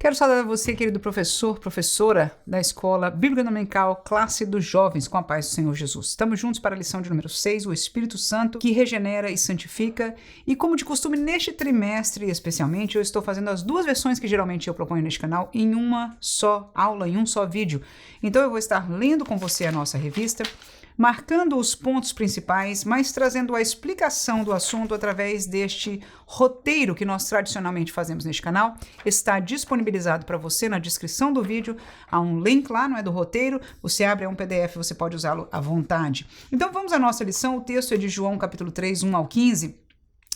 Quero saudar você, querido professor, professora da Escola Bíblica Dominical Classe dos Jovens, com a paz do Senhor Jesus. Estamos juntos para a lição de número 6, o Espírito Santo que regenera e santifica. E como de costume, neste trimestre especialmente, eu estou fazendo as duas versões que geralmente eu proponho neste canal em uma só aula, em um só vídeo. Então eu vou estar lendo com você a nossa revista, marcando os pontos principais, mas trazendo a explicação do assunto através deste roteiro que nós tradicionalmente fazemos neste canal. Está disponibilizado para você na descrição do vídeo. Há um link lá, não é, do roteiro. Você abre, é um PDF, você pode usá-lo à vontade. Então vamos à nossa lição. O texto é de João capítulo 3, 1 ao 15.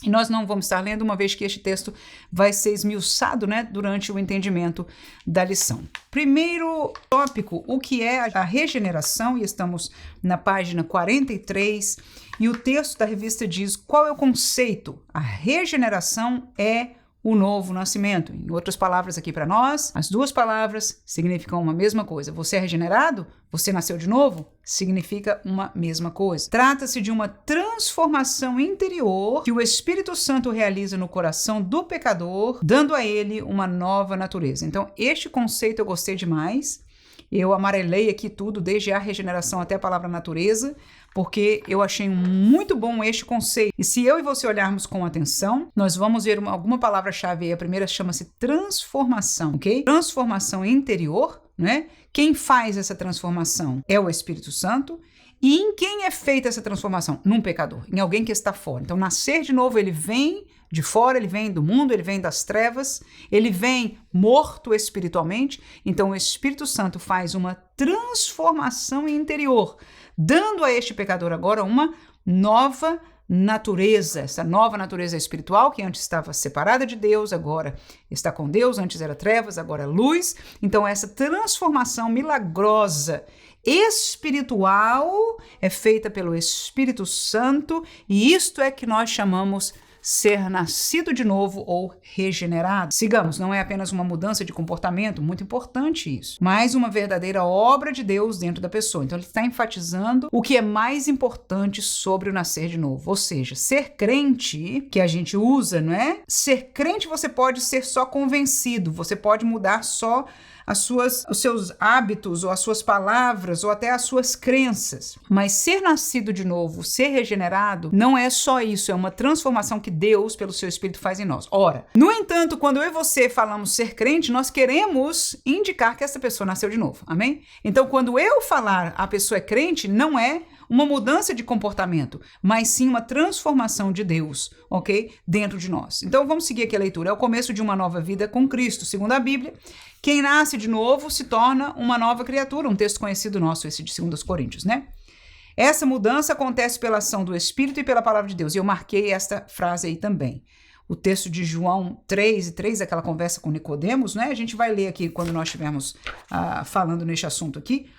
E nós não vamos estar lendo, uma vez que este texto vai ser esmiuçado, né, durante o entendimento da lição. Primeiro tópico, o que é a regeneração, e estamos na página 43, e o texto da revista diz qual é o conceito. A regeneração é o novo nascimento. Em outras palavras aqui para nós, as duas palavras significam uma mesma coisa. Você é regenerado? Você nasceu de novo? Significa uma mesma coisa. Trata-se de uma transformação interior que o Espírito Santo realiza no coração do pecador, dando a ele uma nova natureza. Então, este conceito eu gostei demais. Eu amarelei aqui tudo, desde a regeneração até a palavra natureza, porque eu achei muito bom este conceito. E se eu e você olharmos com atenção, nós vamos ver alguma palavra-chave aí. A primeira chama-se transformação, ok? Transformação interior, né? Quem faz essa transformação é o Espírito Santo. E em quem é feita essa transformação? Num pecador, em alguém que está fora. Então, nascer de novo, ele vem de fora, ele vem do mundo, ele vem das trevas, ele vem morto espiritualmente. Então, o Espírito Santo faz uma transformação interior, dando a este pecador agora uma nova natureza, essa nova natureza espiritual que antes estava separada de Deus, agora está com Deus, antes era trevas, agora é luz. Então, essa transformação milagrosa espiritual é feita pelo Espírito Santo, e isto é que nós chamamos ser nascido de novo ou regenerado. Sigamos, não é apenas uma mudança de comportamento, muito importante isso, mas uma verdadeira obra de Deus dentro da pessoa. Então ele está enfatizando o que é mais importante sobre o nascer de novo, ou seja, ser crente, que a gente usa, não é? Ser crente você pode ser só convencido, você pode mudar só os seus hábitos, ou as suas palavras, ou até as suas crenças. Mas ser nascido de novo, ser regenerado, não é só isso, é uma transformação que Deus, pelo seu Espírito, faz em nós. Ora, no entanto, quando eu e você falamos ser crente, nós queremos indicar que essa pessoa nasceu de novo, amém? Então, quando eu falar a pessoa é crente, não é uma mudança de comportamento, mas sim uma transformação de Deus, ok? Dentro de nós. Então, vamos seguir aqui a leitura. É o começo de uma nova vida com Cristo. Segundo a Bíblia, quem nasce de novo se torna uma nova criatura. Um texto conhecido nosso, esse de 2 Coríntios, né? Essa mudança acontece pela ação do Espírito e pela palavra de Deus. E eu marquei esta frase aí também. O texto de João 3:3, aquela conversa com Nicodemos, né? A gente vai ler aqui quando nós estivermos falando neste assunto aqui.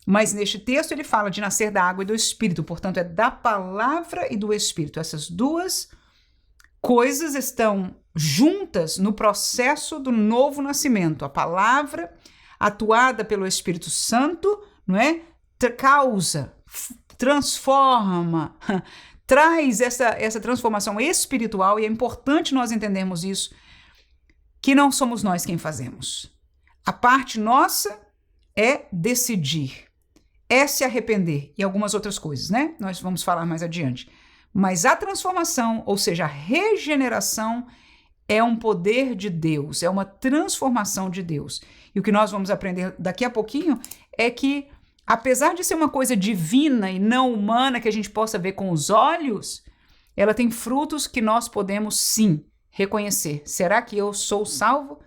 Mas neste texto ele fala de nascer da água e do Espírito, portanto é da palavra e do Espírito. Essas duas coisas estão juntas no processo do novo nascimento. A palavra, atuada pelo Espírito Santo, não é? Causa, transforma, traz essa transformação espiritual, e é importante nós entendermos isso, que não somos nós quem fazemos. A parte nossa é decidir, é se arrepender e algumas outras coisas, né? Nós vamos falar mais adiante. Mas a transformação, ou seja, a regeneração, é um poder de Deus, é uma transformação de Deus. E o que nós vamos aprender daqui a pouquinho é que, apesar de ser uma coisa divina e não humana que a gente possa ver com os olhos, ela tem frutos que nós podemos sim reconhecer. Será que eu sou salvo?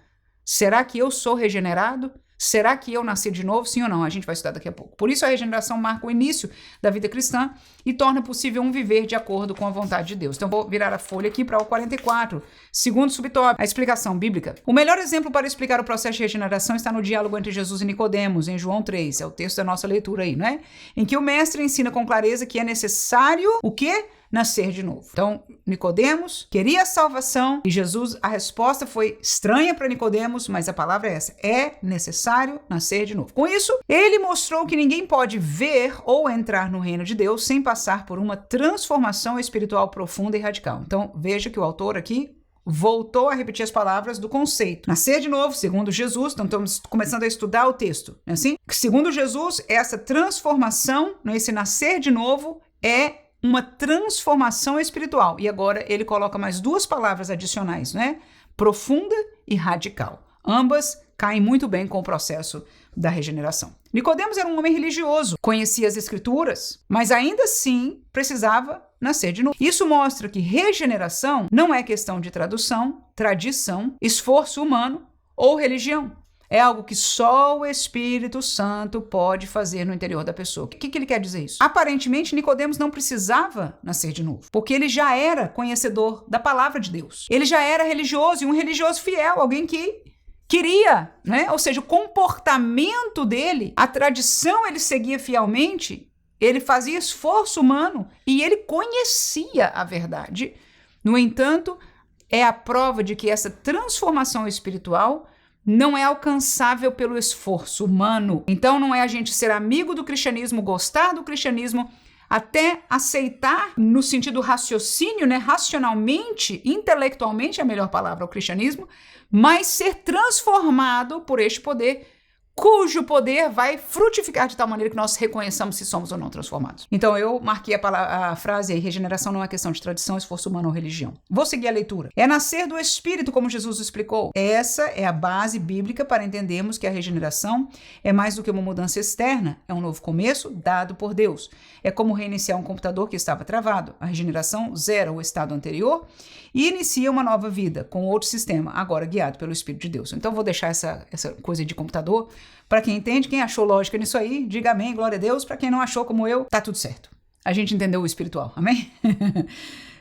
Será que eu sou regenerado? Será que eu nasci de novo? Sim ou não? A gente vai estudar daqui a pouco. Por isso a regeneração marca o início da vida cristã e torna possível um viver de acordo com a vontade de Deus. Então vou virar a folha aqui para o 44, segundo subtópico, a explicação bíblica. O melhor exemplo para explicar o processo de regeneração está no diálogo entre Jesus e Nicodemos, em João 3, é o texto da nossa leitura aí, né? Em que o mestre ensina com clareza que é necessário o quê? Nascer de novo. Então, Nicodemos queria a salvação e Jesus, a resposta foi estranha para Nicodemos, mas a palavra é essa: é necessário nascer de novo. Com isso, ele mostrou que ninguém pode ver ou entrar no reino de Deus sem passar por uma transformação espiritual profunda e radical. Então, veja que o autor aqui voltou a repetir as palavras do conceito. Nascer de novo, segundo Jesus, então estamos começando a estudar o texto, não é assim? Segundo Jesus, essa transformação, esse nascer de novo é uma transformação espiritual. E agora ele coloca mais duas palavras adicionais, né? Profunda e radical. Ambas caem muito bem com o processo da regeneração. Nicodemos era um homem religioso, conhecia as escrituras, mas ainda assim precisava nascer de novo. Isso mostra que regeneração não é questão de tradução, tradição, esforço humano ou religião. É algo que só o Espírito Santo pode fazer no interior da pessoa. O que ele quer dizer isso? Aparentemente, Nicodemos não precisava nascer de novo, porque ele já era conhecedor da palavra de Deus. Ele já era religioso, e um religioso fiel, alguém que queria, né? Ou seja, o comportamento dele, a tradição ele seguia fielmente, ele fazia esforço humano e ele conhecia a verdade. No entanto, é a prova de que essa transformação espiritual não é alcançável pelo esforço humano. Então não é a gente ser amigo do cristianismo, gostar do cristianismo, até aceitar no sentido raciocínio, né, racionalmente, intelectualmente é a melhor palavra, o cristianismo, mas ser transformado por este poder, cujo poder vai frutificar de tal maneira que nós reconheçamos se somos ou não transformados. Então eu marquei a frase aí, regeneração não é questão de tradição, esforço humano ou religião. Vou seguir a leitura. É nascer do Espírito, como Jesus explicou. Essa é a base bíblica para entendermos que a regeneração é mais do que uma mudança externa, é um novo começo dado por Deus. É como reiniciar um computador que estava travado. A regeneração zera o estado anterior e inicia uma nova vida com outro sistema, agora guiado pelo Espírito de Deus. Então vou deixar essa coisa de computador para quem entende, quem achou lógica nisso aí, diga amém, glória a Deus. Para quem não achou como eu, tá tudo certo. A gente entendeu o espiritual, amém?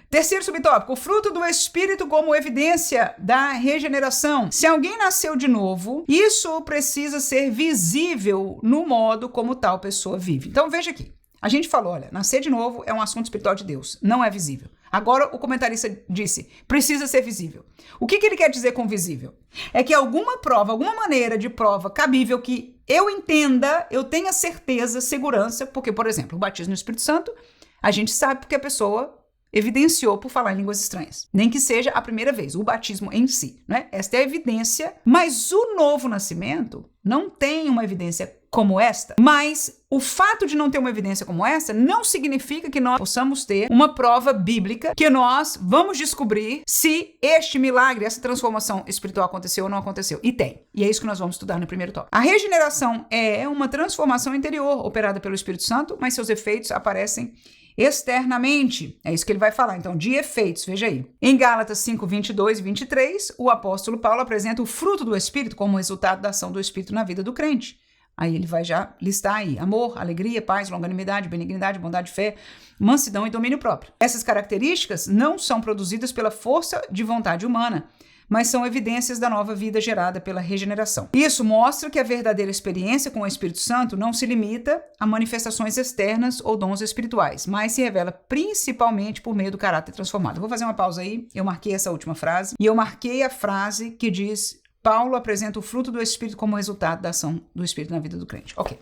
Terceiro subtópico, o fruto do Espírito como evidência da regeneração. Se alguém nasceu de novo, isso precisa ser visível no modo como tal pessoa vive. Então veja aqui, a gente falou, olha, nascer de novo é um assunto espiritual de Deus, não é visível. Agora o comentarista disse, precisa ser visível. O que ele quer dizer com visível? É que alguma prova, alguma maneira de prova cabível que eu entenda, eu tenha certeza, segurança, porque, por exemplo, o batismo no Espírito Santo, a gente sabe porque a pessoa evidenciou por falar em línguas estranhas. Nem que seja a primeira vez, o batismo em si, né? Esta é a evidência, mas o novo nascimento não tem uma evidência como esta, mas o fato de não ter uma evidência como esta não significa que nós possamos ter uma prova bíblica que nós vamos descobrir se este milagre, essa transformação espiritual aconteceu ou não aconteceu. E tem. E é isso que nós vamos estudar no primeiro tópico. A regeneração é uma transformação interior operada pelo Espírito Santo, mas seus efeitos aparecem externamente. É isso que ele vai falar. Então, de efeitos, veja aí. Em Gálatas 5, 22 e 23, o apóstolo Paulo apresenta o fruto do Espírito como resultado da ação do Espírito na vida do crente. Aí ele vai já listar aí amor, alegria, paz, longanimidade, benignidade, bondade, fé, mansidão e domínio próprio. Essas características não são produzidas pela força de vontade humana, mas são evidências da nova vida gerada pela regeneração. Isso mostra que a verdadeira experiência com o Espírito Santo não se limita a manifestações externas ou dons espirituais, mas se revela principalmente por meio do caráter transformado. Eu vou fazer uma pausa aí, eu marquei essa última frase, e eu marquei a frase que diz: Paulo apresenta o fruto do Espírito como resultado da ação do Espírito na vida do crente. Ok.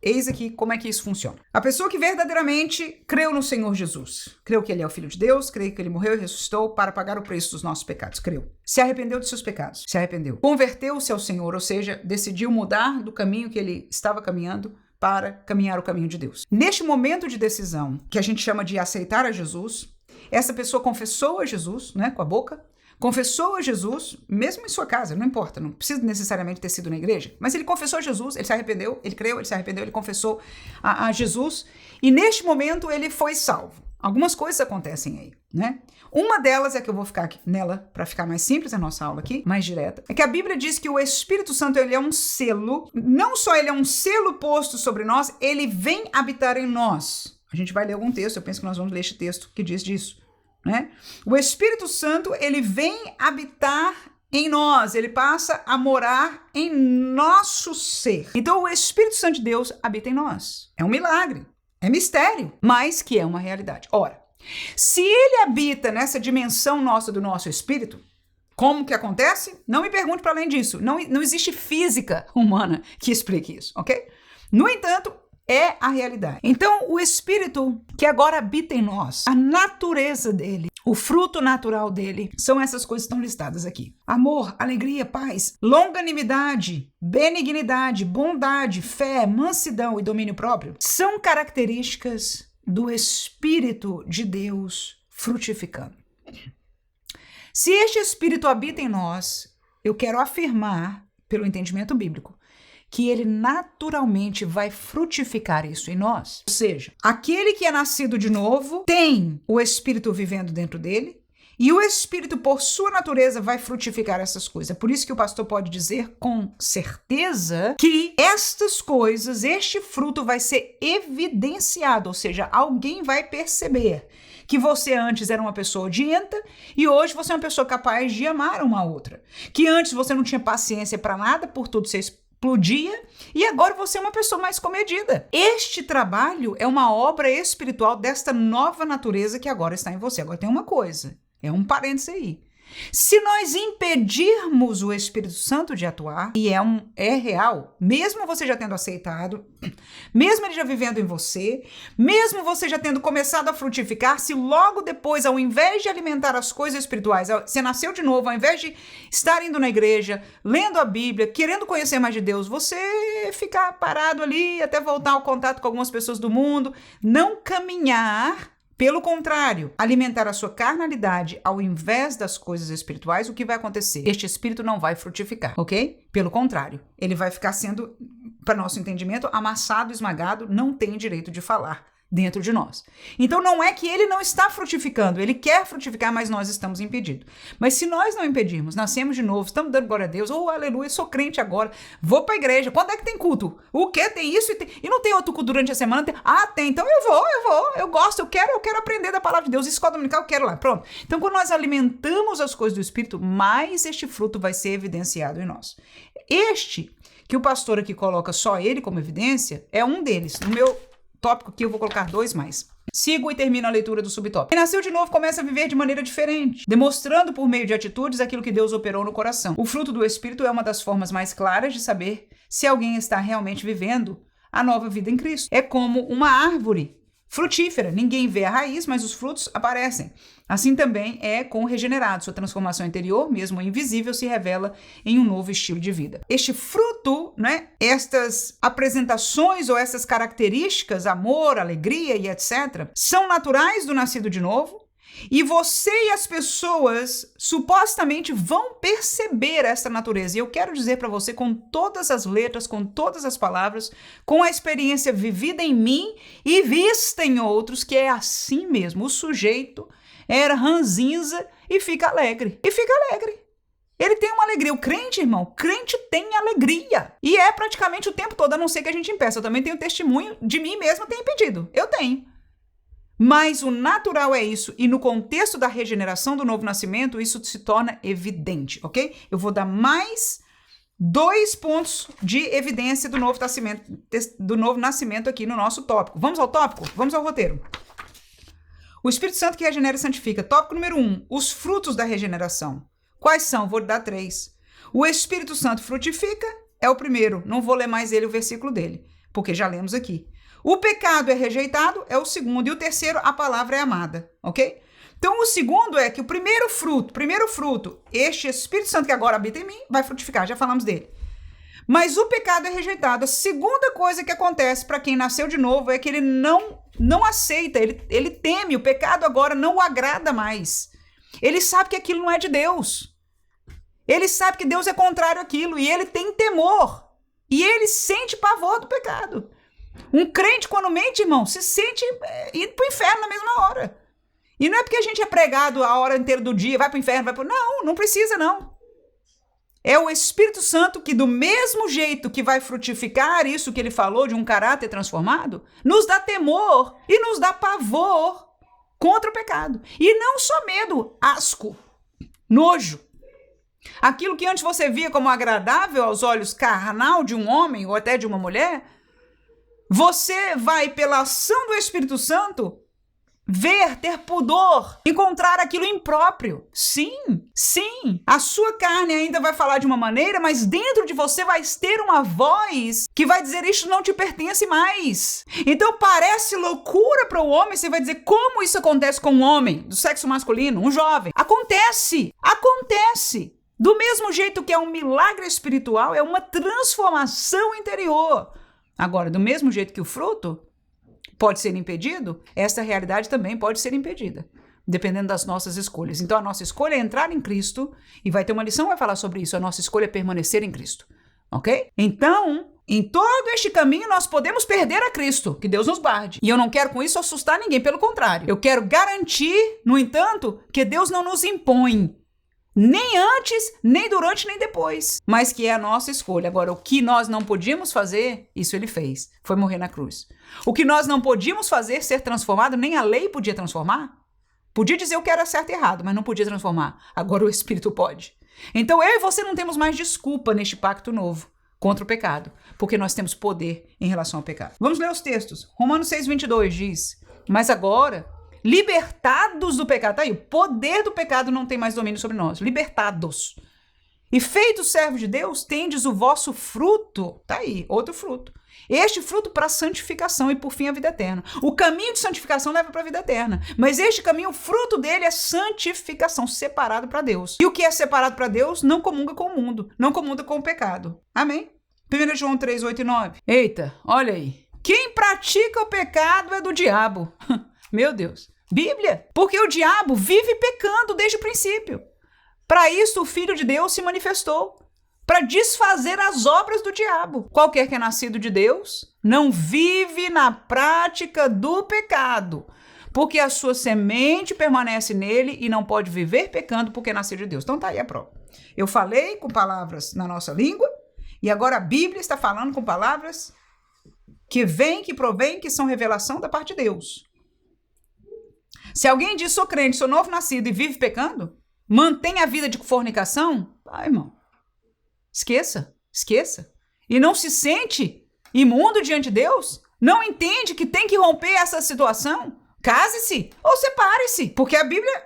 Eis aqui como é que isso funciona. A pessoa que verdadeiramente creu no Senhor Jesus, creu que ele é o Filho de Deus, creu que ele morreu e ressuscitou para pagar o preço dos nossos pecados, creu. Se arrependeu de seus pecados, se arrependeu. Converteu-se ao Senhor, ou seja, decidiu mudar do caminho que ele estava caminhando para caminhar o caminho de Deus. Neste momento de decisão, que a gente chama de aceitar a Jesus, essa pessoa confessou a Jesus, né, com a boca, confessou a Jesus, mesmo em sua casa, não importa, não precisa necessariamente ter sido na igreja, mas ele confessou a Jesus, ele se arrependeu, ele creu, ele se arrependeu, ele confessou a Jesus, e neste momento ele foi salvo. Algumas coisas acontecem aí, né? Uma delas é que eu vou ficar aqui nela, para ficar mais simples a nossa aula aqui, mais direta, é que a Bíblia diz que o Espírito Santo, ele é um selo, não só ele é um selo posto sobre nós, ele vem habitar em nós. A gente vai ler algum texto, eu penso que nós vamos ler este texto que diz disso. Né? O Espírito Santo, ele vem habitar em nós, ele passa a morar em nosso ser. Então o Espírito Santo de Deus habita em nós. É um milagre, é mistério, mas que é uma realidade. Ora, se ele habita nessa dimensão nossa do nosso espírito, como que acontece? Não me pergunte para além disso. Não existe física humana que explique isso, ok? No entanto, É a realidade. Então, o Espírito que agora habita em nós, a natureza dele, o fruto natural dele, são essas coisas que estão listadas aqui. Amor, alegria, paz, longanimidade, benignidade, bondade, fé, mansidão e domínio próprio. São características do Espírito de Deus frutificando. Se este Espírito habita em nós, eu quero afirmar, pelo entendimento bíblico, que ele naturalmente vai frutificar isso em nós. Ou seja, aquele que é nascido de novo tem o Espírito vivendo dentro dele e o Espírito, por sua natureza, vai frutificar essas coisas. É por isso que o pastor pode dizer com certeza que estas coisas, este fruto vai ser evidenciado, ou seja, alguém vai perceber que você antes era uma pessoa odienta e hoje você é uma pessoa capaz de amar uma outra. Que antes você não tinha paciência para nada, por tudo você explodia, e agora você é uma pessoa mais comedida. Este trabalho é uma obra espiritual desta nova natureza que agora está em você. Agora tem uma coisa, é um parênteses aí. Se nós impedirmos o Espírito Santo de atuar, e é real, mesmo você já tendo aceitado, mesmo ele já vivendo em você, mesmo você já tendo começado a frutificar, se logo depois, ao invés de alimentar as coisas espirituais, você nasceu de novo, ao invés de estar indo na igreja, lendo a Bíblia, querendo conhecer mais de Deus, você ficar parado ali até voltar ao contato com algumas pessoas do mundo, não caminhar. Pelo contrário, alimentar a sua carnalidade ao invés das coisas espirituais, o que vai acontecer? Este espírito não vai frutificar, ok? Pelo contrário, ele vai ficar sendo, para nosso entendimento, amassado, esmagado, não tem direito de falar dentro de nós. Então não é que ele não está frutificando, ele quer frutificar, mas nós estamos impedidos. Mas se nós não impedirmos, nascemos de novo, estamos dando glória a Deus, oh aleluia, sou crente agora, vou para a igreja, quando é que tem culto? O quê? Tem isso e não tem outro culto durante a semana? Tem, então eu gosto, eu quero aprender da palavra de Deus, escola dominical eu quero lá, pronto. Então quando nós alimentamos as coisas do Espírito, mais este fruto vai ser evidenciado em nós. Este, que o pastor aqui coloca só ele como evidência, é um deles. No meu tópico aqui eu vou colocar 2 mais. Sigo e termino a leitura do subtópico. Quem nasceu de novo começa a viver de maneira diferente, demonstrando por meio de atitudes aquilo que Deus operou no coração. O fruto do Espírito é uma das formas mais claras de saber se alguém está realmente vivendo a nova vida em Cristo. É como uma árvore frutífera. Ninguém vê a raiz, mas os frutos aparecem. Assim também é com o regenerado. Sua transformação interior, mesmo invisível, se revela em um novo estilo de vida. Este fruto, né, estas apresentações ou essas características, amor, alegria e etc., são naturais do nascido de novo. E você e as pessoas supostamente vão perceber essa natureza. E eu quero dizer para você com todas as letras, com todas as palavras, com a experiência vivida em mim e vista em outros, que é assim mesmo. O sujeito era ranzinza e fica alegre. Ele tem uma alegria. O crente, irmão, crente tem alegria. E é praticamente o tempo todo, a não ser que a gente impeça. Eu também tenho testemunho de mim mesma ter impedido. Eu tenho. Mas o natural é isso, e no contexto da regeneração do novo nascimento, isso se torna evidente, ok? Eu vou dar mais 2 pontos de evidência do novo nascimento aqui no nosso tópico. Vamos ao tópico? Vamos ao roteiro. O Espírito Santo que regenera e santifica. Tópico número 1, os frutos da regeneração. Quais são? Vou dar 3. O Espírito Santo frutifica, é o primeiro. Não vou ler mais o versículo dele, porque já lemos aqui. O pecado é rejeitado, é o segundo. E o terceiro, a palavra é amada, ok? Então, o segundo é que o primeiro fruto, este Espírito Santo que agora habita em mim, vai frutificar, já falamos dele. Mas o pecado é rejeitado. A segunda coisa que acontece para quem nasceu de novo é que ele não aceita, ele teme, o pecado agora não o agrada mais. Ele sabe que aquilo não é de Deus. Ele sabe que Deus é contrário àquilo e ele tem temor. E ele sente pavor do pecado. Um crente, quando mente, irmão, se sente indo pro inferno na mesma hora. E não é porque a gente é pregado a hora inteira do dia, vai pro inferno, não precisa não. É o Espírito Santo que, do mesmo jeito que vai frutificar isso que ele falou de um caráter transformado, nos dá temor e nos dá pavor contra o pecado. E não só medo, asco, nojo. Aquilo que antes você via como agradável aos olhos carnal de um homem ou até de uma mulher, você vai, pela ação do Espírito Santo, ver, ter pudor, encontrar aquilo impróprio. Sim, sim. A sua carne ainda vai falar de uma maneira, mas dentro de você vai ter uma voz que vai dizer: isto não te pertence mais. Então parece loucura para o homem, você vai dizer: como isso acontece com um homem do sexo masculino, um jovem? Acontece. Do mesmo jeito que é um milagre espiritual, é uma transformação interior. Agora, do mesmo jeito que o fruto pode ser impedido, essa realidade também pode ser impedida, dependendo das nossas escolhas. Então, a nossa escolha é entrar em Cristo, e vai ter uma lição que vai falar sobre isso. A nossa escolha é permanecer em Cristo, ok? Então, em todo este caminho, nós podemos perder a Cristo, que Deus nos guarde. E eu não quero com isso assustar ninguém, pelo contrário. Eu quero garantir, no entanto, que Deus não nos impõe, nem antes, nem durante, nem depois, mas que é a nossa escolha. Agora, o que nós não podíamos fazer, isso ele fez, foi morrer na cruz. O que nós não podíamos fazer, ser transformado, nem a lei podia transformar. Podia dizer o que era certo e errado, mas não podia transformar. Agora o Espírito pode. Então eu e você não temos mais desculpa neste pacto novo contra o pecado, porque nós temos poder em relação ao pecado. Vamos ler os textos. Romanos 6:22 diz: mas agora, libertados do pecado, tá aí, o poder do pecado não tem mais domínio sobre nós, libertados, e feitos servos de Deus, tendes o vosso fruto, tá aí, outro fruto, este fruto para santificação e por fim a vida eterna. O caminho de santificação leva para a vida eterna, mas este caminho, o fruto dele é santificação, separado para Deus. E o que é separado para Deus não comunga com o mundo, não comunga com o pecado. Amém? 1 João 3, 8 e 9. Eita, olha aí, quem pratica o pecado é do diabo. Meu Deus. Bíblia, porque o diabo vive pecando desde o princípio. Para isso o Filho de Deus se manifestou, para desfazer as obras do diabo. Qualquer que é nascido de Deus não vive na prática do pecado, porque a sua semente permanece nele e não pode viver pecando porque é nascido de Deus. Então tá aí a prova. Eu falei com palavras na nossa língua e agora a Bíblia está falando com palavras que vêm, que provêm, que são revelação da parte de Deus. Se alguém diz: sou crente, sou novo nascido e vive pecando, mantém a vida de fornicação, irmão, esqueça. E não se sente imundo diante de Deus? Não entende que tem que romper essa situação? Case-se ou separe-se, porque a Bíblia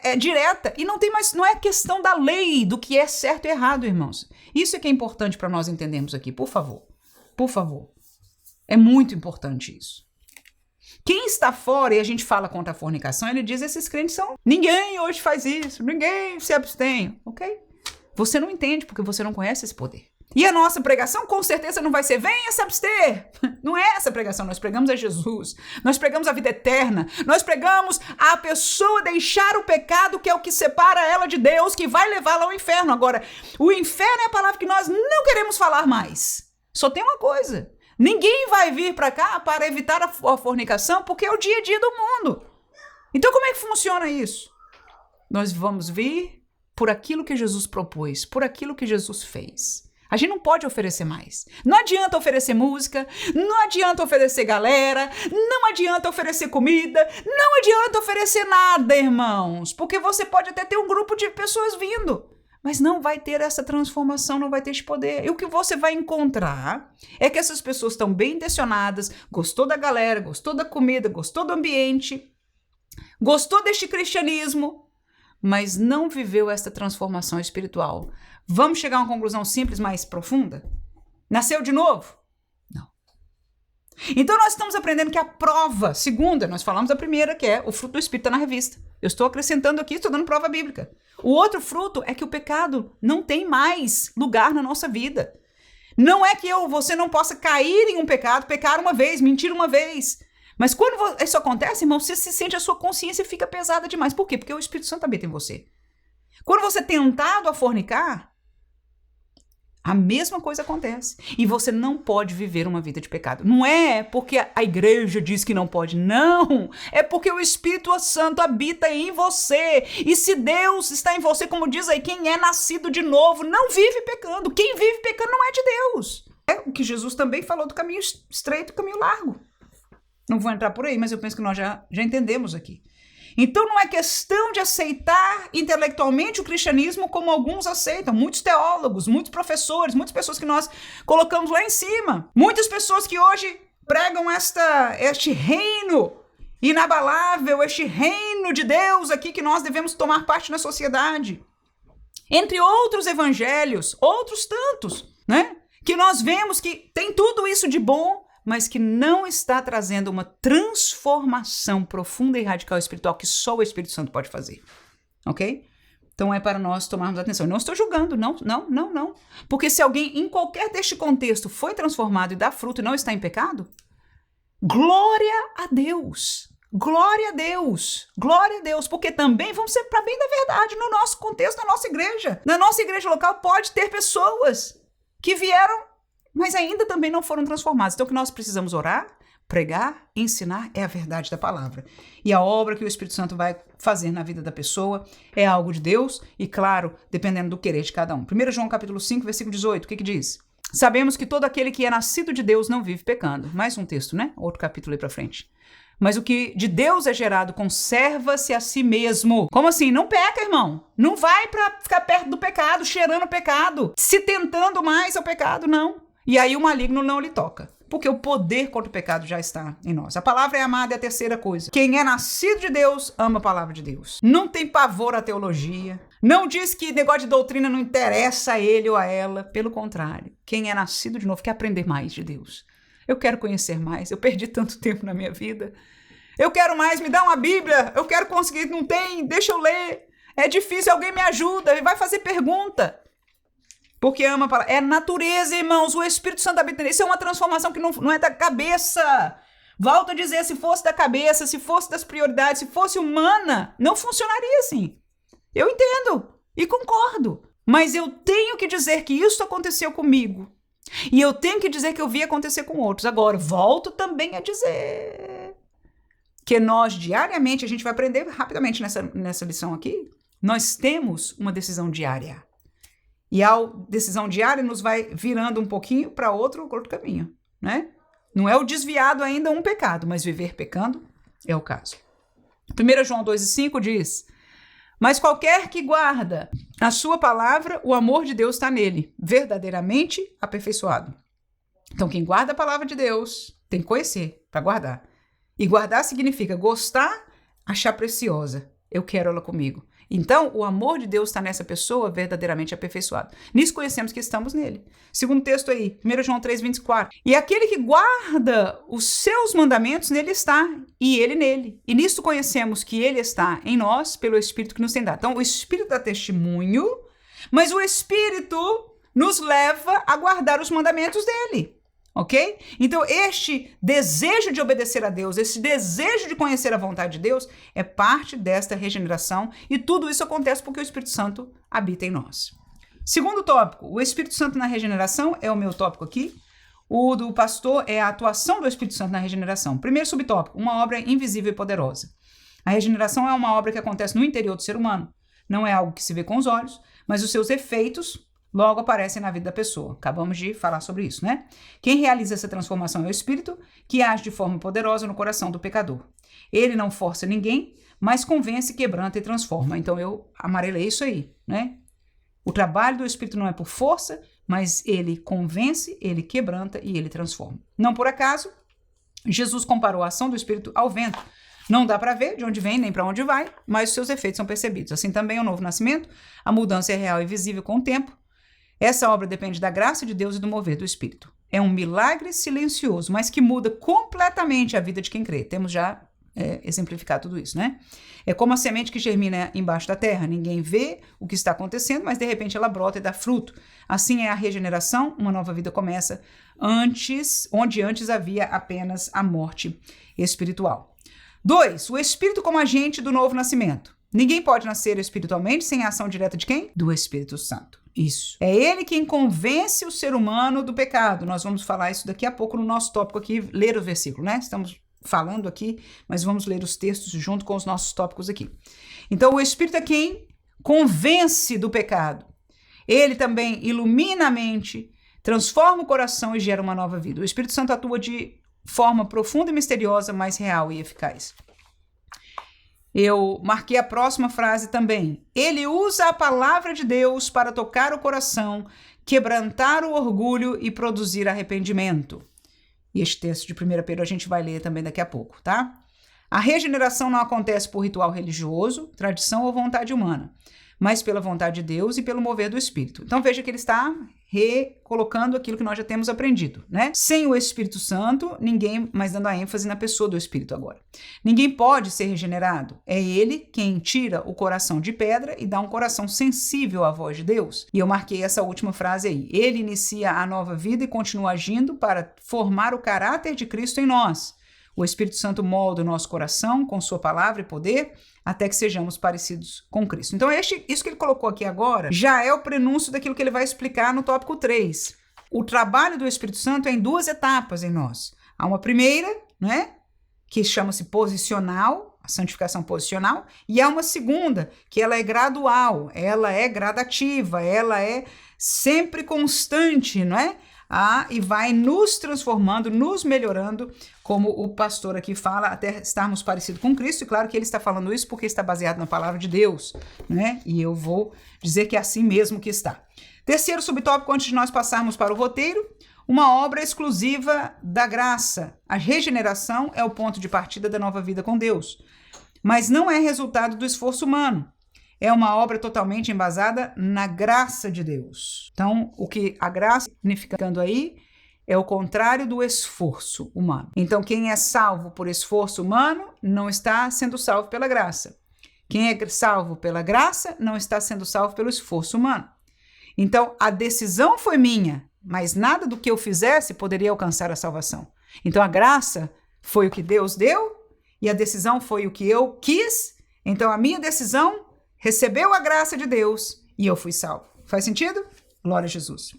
é direta e não tem mais, não é questão da lei, do que é certo e errado, irmãos. Isso é que é importante para nós entendermos aqui, por favor. É muito importante isso. Quem está fora e a gente fala contra a fornicação, ele diz: esses crentes são... Ninguém hoje faz isso, ninguém se abstém, ok? Você não entende porque você não conhece esse poder. E a nossa pregação com certeza não vai ser: venha se abster. Não é essa a pregação, nós pregamos a Jesus, nós pregamos a vida eterna, nós pregamos a pessoa deixar o pecado, que é o que separa ela de Deus, que vai levá-la ao inferno. Agora, o inferno é a palavra que nós não queremos falar mais. Só tem uma coisa: ninguém vai vir para cá para evitar a fornicação, porque é o dia a dia do mundo. Então como é que funciona isso? Nós vamos vir por aquilo que Jesus propôs, por aquilo que Jesus fez. A gente não pode oferecer mais. Não adianta oferecer música, não adianta oferecer galera, não adianta oferecer comida, não adianta oferecer nada, irmãos, porque você pode até ter um grupo de pessoas vindo, mas não vai ter essa transformação, não vai ter esse poder. E o que você vai encontrar é que essas pessoas estão bem intencionadas, gostou da galera, gostou da comida, gostou do ambiente, gostou deste cristianismo, mas não viveu essa transformação espiritual. Vamos chegar a uma conclusão simples, mais profunda? Nasceu de novo? Não. Então nós estamos aprendendo que a prova, segunda, nós falamos a primeira, que é o fruto do Espírito, está na revista. Eu estou acrescentando aqui, estou dando prova bíblica. O outro fruto é que o pecado não tem mais lugar na nossa vida. Não é que você não possa cair em um pecado, pecar uma vez, mentir uma vez. Mas quando isso acontece, irmão, você se sente, a sua consciência fica pesada demais. Por quê? Porque o Espírito Santo habita em você. Quando você é tentado a fornicar, a mesma coisa acontece. E você não pode viver uma vida de pecado. Não é porque a igreja diz que não pode. Não. É porque o Espírito Santo habita em você. E se Deus está em você, como diz aí, quem é nascido de novo não vive pecando. Quem vive pecando não é de Deus. É o que Jesus também falou do caminho estreito e caminho largo. Não vou entrar por aí, mas eu penso que nós já entendemos aqui. Então não é questão de aceitar intelectualmente o cristianismo como alguns aceitam, muitos teólogos, muitos professores, muitas pessoas que nós colocamos lá em cima, muitas pessoas que hoje pregam este reino inabalável, este reino de Deus aqui que nós devemos tomar parte na sociedade. Entre outros evangelhos, outros tantos, né? Que nós vemos que tem tudo isso de bom, mas que não está trazendo uma transformação profunda e radical espiritual que só o Espírito Santo pode fazer. Ok? Então é para nós tomarmos atenção. Eu não estou julgando, não. Porque se alguém em qualquer deste contexto foi transformado e dá fruto e não está em pecado, glória a Deus. Glória a Deus, glória a Deus, porque também vamos ser para bem da verdade no nosso contexto, na nossa igreja. Na nossa igreja local pode ter pessoas que vieram, mas ainda também não foram transformadas. Então o que nós precisamos orar, pregar, ensinar é a verdade da palavra. E a obra que o Espírito Santo vai fazer na vida da pessoa é algo de Deus e, claro, dependendo do querer de cada um. 1 João capítulo 5, versículo 18, o que diz? Sabemos que todo aquele que é nascido de Deus não vive pecando. Mais um texto, né? Outro capítulo aí para frente. Mas o que de Deus é gerado conserva-se a si mesmo. Como assim? Não peca, irmão. Não vai para ficar perto do pecado, cheirando o pecado, se tentando mais ao pecado, não. E aí o maligno não lhe toca. Porque o poder contra o pecado já está em nós. A palavra é amada, é a terceira coisa. Quem é nascido de Deus, ama a palavra de Deus. Não tem pavor à teologia. Não diz que negócio de doutrina não interessa a ele ou a ela. Pelo contrário. Quem é nascido de novo quer aprender mais de Deus. Eu quero conhecer mais. Eu perdi tanto tempo na minha vida. Eu quero mais, me dá uma Bíblia. Eu quero conseguir, não tem, deixa eu ler. É difícil, alguém me ajuda. E vai fazer pergunta. Porque ama a palavra. É natureza, irmãos. O Espírito Santo habita. Isso é uma transformação que não é da cabeça. Volto a dizer, se fosse da cabeça, se fosse das prioridades, se fosse humana, não funcionaria assim. Eu entendo e concordo. Mas eu tenho que dizer que isso aconteceu comigo. E eu tenho que dizer que eu vi acontecer com outros. Agora, volto também a dizer que nós, diariamente, a gente vai aprender rapidamente nessa lição aqui, nós temos uma decisão diária. E a decisão diária nos vai virando um pouquinho para outro caminho, né? Não é o desviado ainda um pecado, mas viver pecando é o caso. 1 João 2,5 diz: mas qualquer que guarda a sua palavra, o amor de Deus está nele, verdadeiramente aperfeiçoado. Então, quem guarda a palavra de Deus tem que conhecer para guardar. E guardar significa gostar, achar preciosa. Eu quero ela comigo. Então, o amor de Deus está nessa pessoa verdadeiramente aperfeiçoado. Nisso conhecemos que estamos nele. Segundo texto aí, 1 João 3,24. E aquele que guarda os seus mandamentos, nele está, e ele nele. E nisso conhecemos que ele está em nós pelo Espírito que nos tem dado. Então, o Espírito dá testemunho, mas o Espírito nos leva a guardar os mandamentos dele. Ok? Então, este desejo de obedecer a Deus, esse desejo de conhecer a vontade de Deus é parte desta regeneração e tudo isso acontece porque o Espírito Santo habita em nós. Segundo tópico, o Espírito Santo na regeneração é o meu tópico aqui. O do pastor é a atuação do Espírito Santo na regeneração. Primeiro subtópico, uma obra invisível e poderosa. A regeneração é uma obra que acontece no interior do ser humano. Não é algo que se vê com os olhos, mas os seus efeitos logo aparecem na vida da pessoa. Acabamos de falar sobre isso, né? Quem realiza essa transformação é o Espírito, que age de forma poderosa no coração do pecador. Ele não força ninguém, mas convence, quebranta e transforma. Então eu amarelei isso aí, né? O trabalho do Espírito não é por força, mas ele convence, ele quebranta e ele transforma. Não por acaso, Jesus comparou a ação do Espírito ao vento. Não dá para ver de onde vem nem para onde vai, mas os seus efeitos são percebidos. Assim também é o novo nascimento, a mudança é real e visível com o tempo. Essa obra depende da graça de Deus e do mover do Espírito. É um milagre silencioso, mas que muda completamente a vida de quem crê. Temos já exemplificado tudo isso, né? É como a semente que germina embaixo da terra. Ninguém vê o que está acontecendo, mas de repente ela brota e dá fruto. Assim é a regeneração, uma nova vida começa onde antes havia apenas a morte espiritual. 2. O Espírito como agente do novo nascimento. Ninguém pode nascer espiritualmente sem a ação direta de quem? Do Espírito Santo. Isso. É ele quem convence o ser humano do pecado. Nós vamos falar isso daqui a pouco no nosso tópico aqui, ler o versículo, né? Estamos falando aqui, mas vamos ler os textos junto com os nossos tópicos aqui. Então, o Espírito é quem convence do pecado. Ele também ilumina a mente, transforma o coração e gera uma nova vida. O Espírito Santo atua de forma profunda e misteriosa, mas real e eficaz. Eu marquei a próxima frase também. Ele usa a palavra de Deus para tocar o coração, quebrantar o orgulho e produzir arrependimento. E este texto de 1 Pedro a gente vai ler também daqui a pouco, tá? A regeneração não acontece por ritual religioso, tradição ou vontade humana, mas pela vontade de Deus e pelo mover do Espírito. Então veja que ele está recolocando aquilo que nós já temos aprendido, né? Sem o Espírito Santo, ninguém, mas dando a ênfase na pessoa do Espírito agora. Ninguém pode ser regenerado. É ele quem tira o coração de pedra e dá um coração sensível à voz de Deus. E eu marquei essa última frase aí. Ele inicia a nova vida e continua agindo para formar o caráter de Cristo em nós. O Espírito Santo molda o nosso coração com sua palavra e poder até que sejamos parecidos com Cristo. Então, isso que ele colocou aqui agora já é o prenúncio daquilo que ele vai explicar no tópico 3. O trabalho do Espírito Santo é em 2 etapas em nós. Há uma primeira, né, que chama-se posicional, a santificação posicional, e há uma segunda, que ela é gradual, ela é gradativa, ela é sempre constante, não é? E vai nos transformando, nos melhorando, como o pastor aqui fala, até estarmos parecidos com Cristo. E claro que ele está falando isso porque está baseado na palavra de Deus, né? E eu vou dizer que é assim mesmo que está. Terceiro subtópico, antes de nós passarmos para o roteiro, uma obra exclusiva da graça. A regeneração é o ponto de partida da nova vida com Deus, mas não é resultado do esforço humano. É uma obra totalmente embasada na graça de Deus. Então, o que a graça significando aí é o contrário do esforço humano. Então, quem é salvo por esforço humano não está sendo salvo pela graça. Quem é salvo pela graça não está sendo salvo pelo esforço humano. Então, a decisão foi minha, mas nada do que eu fizesse poderia alcançar a salvação. Então, a graça foi o que Deus deu e a decisão foi o que eu quis. Então, a minha decisão recebeu a graça de Deus e eu fui salvo. Faz sentido? Glória a Jesus.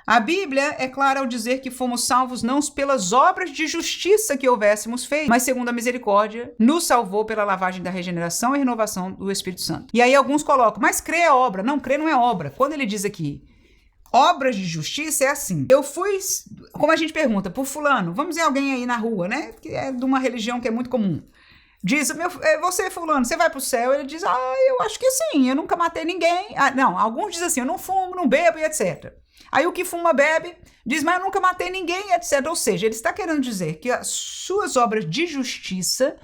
A Bíblia é clara ao dizer que fomos salvos não pelas obras de justiça que houvéssemos feito, mas segundo a misericórdia, nos salvou pela lavagem da regeneração e renovação do Espírito Santo. E aí alguns colocam, mas crer é obra. Não, crer não é obra. Quando ele diz aqui, obras de justiça é assim. Eu fui, como a gente pergunta, por fulano, vamos dizer alguém aí na rua, né? Que é de uma religião que é muito comum. Diz, você fulano, você vai pro céu? Ele diz, eu acho que sim, eu nunca matei ninguém. Não, alguns dizem assim, eu não fumo, não bebo e etc. Aí o que fuma, bebe, diz, mas eu nunca matei ninguém, etc. Ou seja, ele está querendo dizer que as suas obras de justiça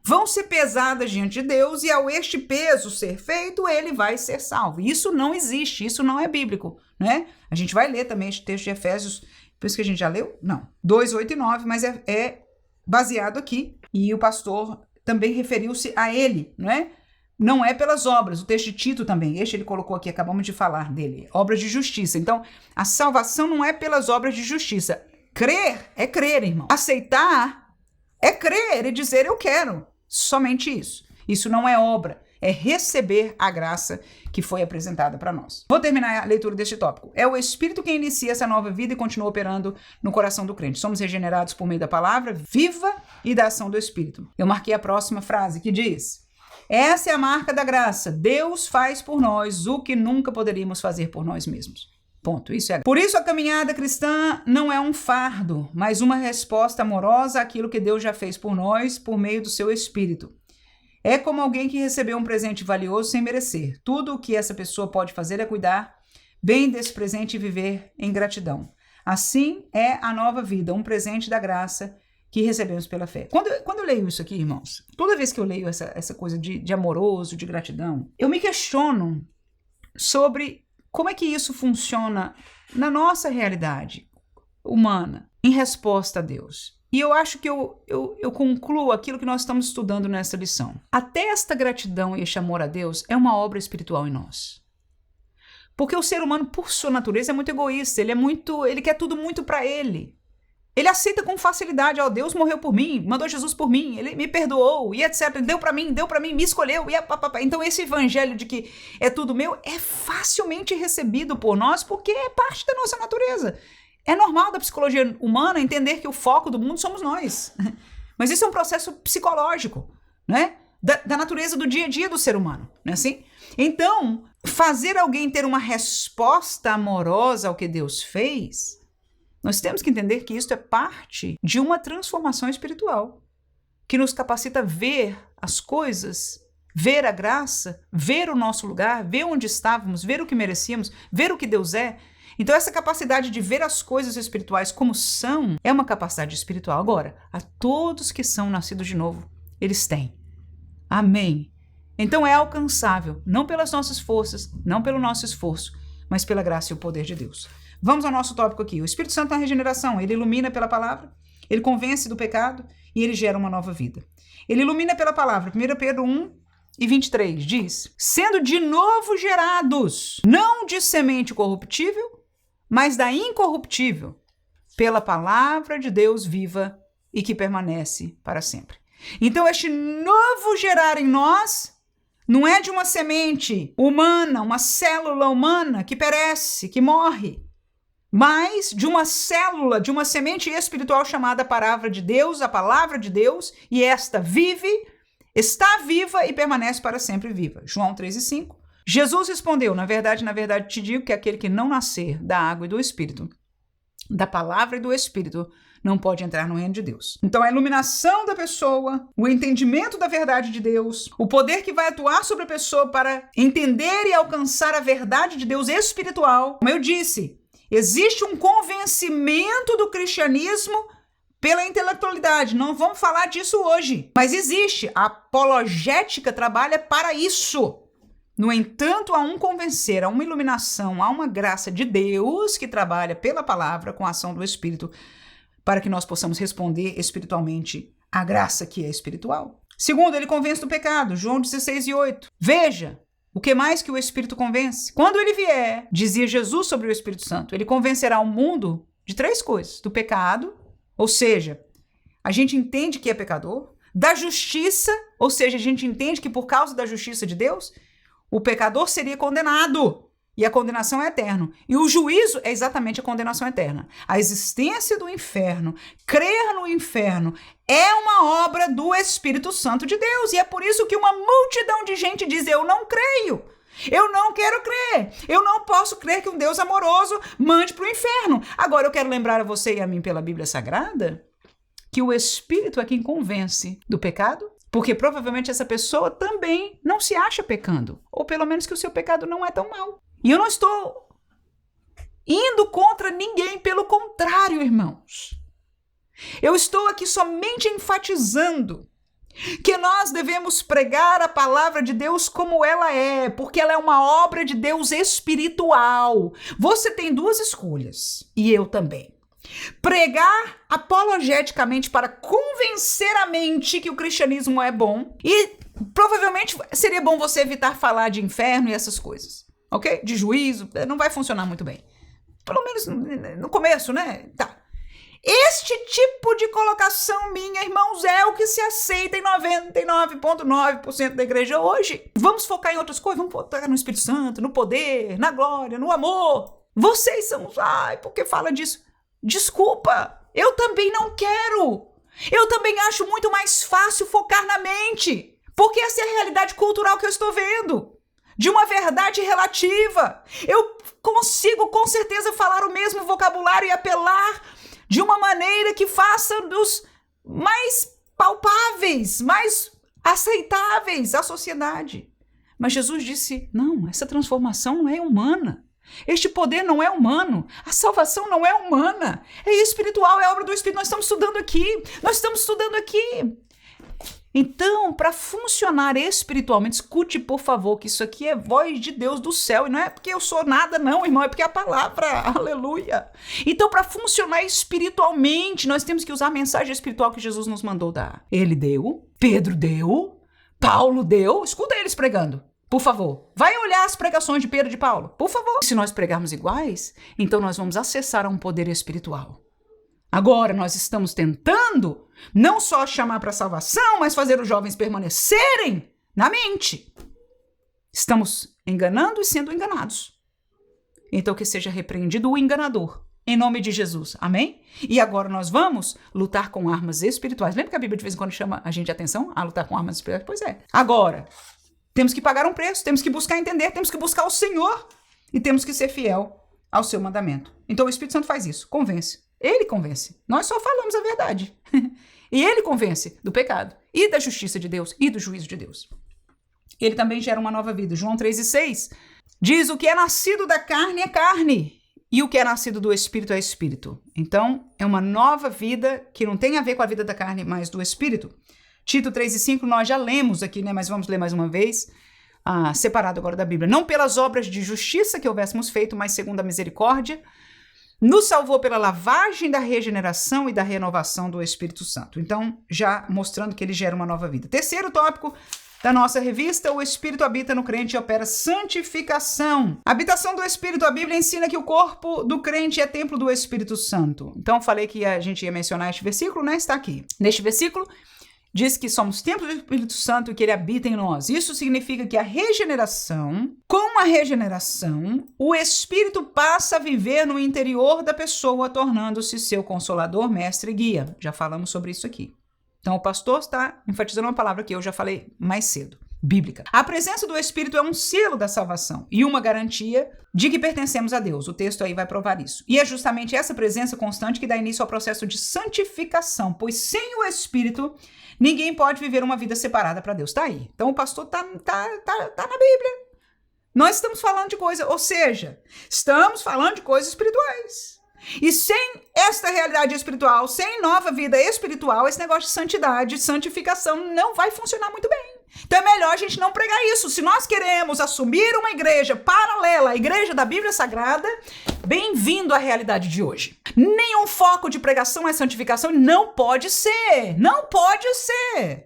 vão ser pesadas diante de Deus e ao este peso ser feito, ele vai ser salvo. Isso não existe, isso não é bíblico, né? A gente vai ler também este texto de Efésios, por isso que a gente já leu? Não, 2, 8 e 9, mas é baseado aqui. E o pastor também referiu-se a ele, não é? Não é pelas obras. O texto de Tito também, ele colocou aqui, acabamos de falar dele, obras de justiça. Então, a salvação não é pelas obras de justiça. Crer é crer, irmão. Aceitar é crer e dizer eu quero. Somente isso. Isso não é obra, é receber a graça que foi apresentada para nós. Vou terminar a leitura deste tópico. É o Espírito quem inicia essa nova vida e continua operando no coração do crente. Somos regenerados por meio da palavra viva e da ação do Espírito. Eu marquei a próxima frase que diz: essa é a marca da graça. Deus faz por nós o que nunca poderíamos fazer por nós mesmos. Ponto. Isso é. Por isso a caminhada cristã não é um fardo, mas uma resposta amorosa àquilo que Deus já fez por nós por meio do seu Espírito. É como alguém que recebeu um presente valioso sem merecer. Tudo o que essa pessoa pode fazer é cuidar bem desse presente e viver em gratidão. Assim é a nova vida, um presente da graça que recebemos pela fé. Quando eu leio isso aqui, irmãos, toda vez que eu leio essa coisa de amoroso, de gratidão, eu me questiono sobre como é que isso funciona na nossa realidade humana, em resposta a Deus. E eu acho que eu concluo aquilo que nós estamos estudando nessa lição. Até esta gratidão e este amor a Deus é uma obra espiritual em nós. Porque o ser humano, por sua natureza, é muito egoísta, ele quer tudo muito para ele. Ele aceita com facilidade, Deus morreu por mim, mandou Jesus por mim, ele me perdoou e etc. Ele deu para mim, me escolheu. Então esse evangelho de que é tudo meu é facilmente recebido por nós porque é parte da nossa natureza. É normal da psicologia humana entender que o foco do mundo somos nós. Mas isso é um processo psicológico, né? Da natureza do dia a dia do ser humano, não é assim? Então, fazer alguém ter uma resposta amorosa ao que Deus fez, nós temos que entender que isso é parte de uma transformação espiritual, que nos capacita a ver as coisas, ver a graça, ver o nosso lugar, ver onde estávamos, ver o que merecíamos, ver o que Deus é. Então essa capacidade de ver as coisas espirituais como são é uma capacidade espiritual. Agora, a todos que são nascidos de novo, Eles têm. Amém. Então é alcançável, não pelas nossas forças, não pelo nosso esforço, mas pela graça e o poder de Deus. Vamos ao nosso tópico aqui. O Espírito Santo na regeneração, ele ilumina pela palavra, ele convence do pecado e ele gera uma nova vida. Ele ilumina pela palavra. 1 Pedro 1:23 diz: sendo de novo gerados, não de semente corruptível, mas da incorruptível, pela palavra de Deus viva e que permanece para sempre. Então este novo gerar em nós não é de uma semente humana, uma célula humana que perece, que morre, mas de uma célula, de uma semente espiritual chamada palavra de Deus, a palavra de Deus, e esta vive, está viva e permanece para sempre viva. João 3:5. Jesus respondeu: na verdade te digo que aquele que não nascer da água e do Espírito, da palavra e do Espírito, não pode entrar no reino de Deus. Então a iluminação da pessoa, o entendimento da verdade de Deus, o poder que vai atuar sobre a pessoa para entender e alcançar a verdade de Deus espiritual. Como eu disse, existe um convencimento do cristianismo pela intelectualidade. Não vamos falar disso hoje, mas existe. A apologética trabalha para isso. No entanto, há um convencer, há uma iluminação, há uma graça de Deus que trabalha pela palavra com a ação do Espírito para que nós possamos responder espiritualmente à graça que é espiritual. Segundo, ele convence do pecado. João 16:8. Veja, o que mais que o Espírito convence? Quando ele vier, dizia Jesus sobre o Espírito Santo, ele convencerá o mundo de 3 coisas: do pecado, ou seja, a gente entende que é pecador; da justiça, ou seja, a gente entende que por causa da justiça de Deus, o pecador seria condenado e a condenação é eterna. E o juízo é exatamente a condenação eterna. A existência do inferno, crer no inferno, é uma obra do Espírito Santo de Deus. E é por isso que uma multidão de gente diz: eu não creio. Eu não quero crer. Eu não posso crer que um Deus amoroso mande para o inferno. Agora eu quero lembrar a você e a mim pela Bíblia Sagrada que o Espírito é quem convence do pecado, porque provavelmente essa pessoa também não se acha pecando, ou pelo menos que o seu pecado não é tão mau. E eu não estou indo contra ninguém, pelo contrário, irmãos. Eu estou aqui somente enfatizando que nós devemos pregar a palavra de Deus como ela é, porque ela é uma obra de Deus espiritual. Você tem 2 escolhas, e eu também. Pregar apologeticamente para convencer a mente que o cristianismo é bom, e provavelmente seria bom você evitar falar de inferno e essas coisas, ok? De juízo, não vai funcionar muito bem. Pelo menos no começo, né? Tá. Este tipo de colocação minha, irmãos, é o que se aceita em 99,9% da igreja hoje. Vamos focar em outras coisas, vamos focar no Espírito Santo, no poder, na glória, no amor. Vocês são, porque fala disso? Desculpa, eu também não quero. Eu também acho muito mais fácil focar na mente, porque essa é a realidade cultural que eu estou vendo, de uma verdade relativa. Eu consigo com certeza falar o mesmo vocabulário e apelar de uma maneira que faça dos mais palpáveis, mais aceitáveis à sociedade. Mas Jesus disse: não, essa transformação não é humana. Este poder não é humano. A salvação não é humana. É espiritual, é obra do Espírito. Nós estamos estudando aqui. Então, para funcionar espiritualmente, escute, por favor, que isso aqui é voz de Deus do céu. E não é porque eu sou nada, não, irmão. É porque é a palavra. Aleluia. Então, para funcionar espiritualmente, nós temos que usar a mensagem espiritual que Jesus nos mandou dar. Ele deu, Pedro deu, Paulo deu. Escuta eles pregando. Por favor, vai olhar as pregações de Pedro e de Paulo. Por favor. Se nós pregarmos iguais, então nós vamos acessar a um poder espiritual. Agora nós estamos tentando não só chamar para a salvação, mas fazer os jovens permanecerem na mente. Estamos enganando e sendo enganados. Então que seja repreendido o enganador, em nome de Jesus. Amém? E agora nós vamos lutar com armas espirituais. Lembra que a Bíblia de vez em quando chama a gente de atenção a lutar com armas espirituais? Pois é. Agora, temos que pagar um preço, temos que buscar entender, temos que buscar o Senhor e temos que ser fiel ao seu mandamento. Então o Espírito Santo faz isso, convence. Ele convence. Nós só falamos a verdade. E ele convence do pecado e da justiça de Deus e do juízo de Deus. Ele também gera uma nova vida. João 3:6 diz: o que é nascido da carne é carne e o que é nascido do Espírito é Espírito. Então é uma nova vida que não tem a ver com a vida da carne, mas do Espírito. Tito 3:5 nós já lemos aqui, né? Mas vamos ler mais uma vez, separado agora da Bíblia. Não pelas obras de justiça que houvéssemos feito, mas segundo a misericórdia, nos salvou pela lavagem da regeneração e da renovação do Espírito Santo. Então, já mostrando que ele gera uma nova vida. Terceiro tópico da nossa revista, o Espírito habita no crente e opera santificação. A habitação do Espírito, a Bíblia ensina que o corpo do crente é templo do Espírito Santo. Então, falei que a gente ia mencionar este versículo, né? Está aqui. Neste versículo, diz que somos templo do Espírito Santo e que ele habita em nós. Isso significa que com a regeneração, o Espírito passa a viver no interior da pessoa, tornando-se seu consolador, mestre e guia. Já falamos sobre isso aqui. Então, o pastor está enfatizando uma palavra que eu já falei mais cedo, bíblica. A presença do Espírito é um selo da salvação e uma garantia de que pertencemos a Deus. O texto aí vai provar isso. E é justamente essa presença constante que dá início ao processo de santificação, pois sem o Espírito, ninguém pode viver uma vida separada para Deus. Tá aí. Então, o pastor tá na Bíblia. Nós estamos falando de coisa, ou seja, estamos falando de coisas espirituais. E sem esta realidade espiritual, sem nova vida espiritual, esse negócio de santidade, santificação não vai funcionar muito bem. Então é melhor a gente não pregar isso. Se nós queremos assumir uma igreja paralela à igreja da Bíblia Sagrada, bem-vindo à realidade de hoje. Nenhum foco de pregação é santificação, não pode ser. Não pode ser.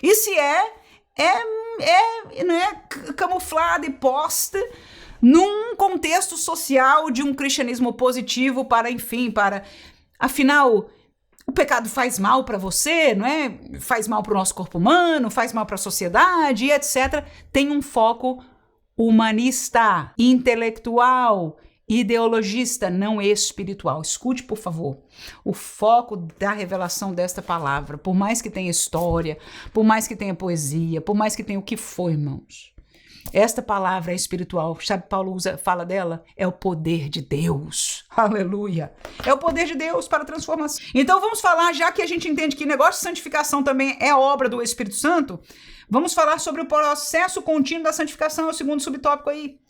E se não é camuflada e posta num contexto social de um cristianismo positivo afinal, o pecado faz mal para você, não é? Faz mal para o nosso corpo humano, faz mal para a sociedade e etc. Tem um foco humanista, intelectual, ideologista, não espiritual. Escute, por favor, o foco da revelação desta palavra, por mais que tenha história, por mais que tenha poesia, por mais que tenha o que for, irmãos. Esta palavra é espiritual, sabe, Paulo fala dela, é o poder de Deus, aleluia, é o poder de Deus para a transformação. Então vamos falar, já que a gente entende que negócio de santificação também é obra do Espírito Santo, vamos falar sobre o processo contínuo da santificação, é o segundo subtópico aí,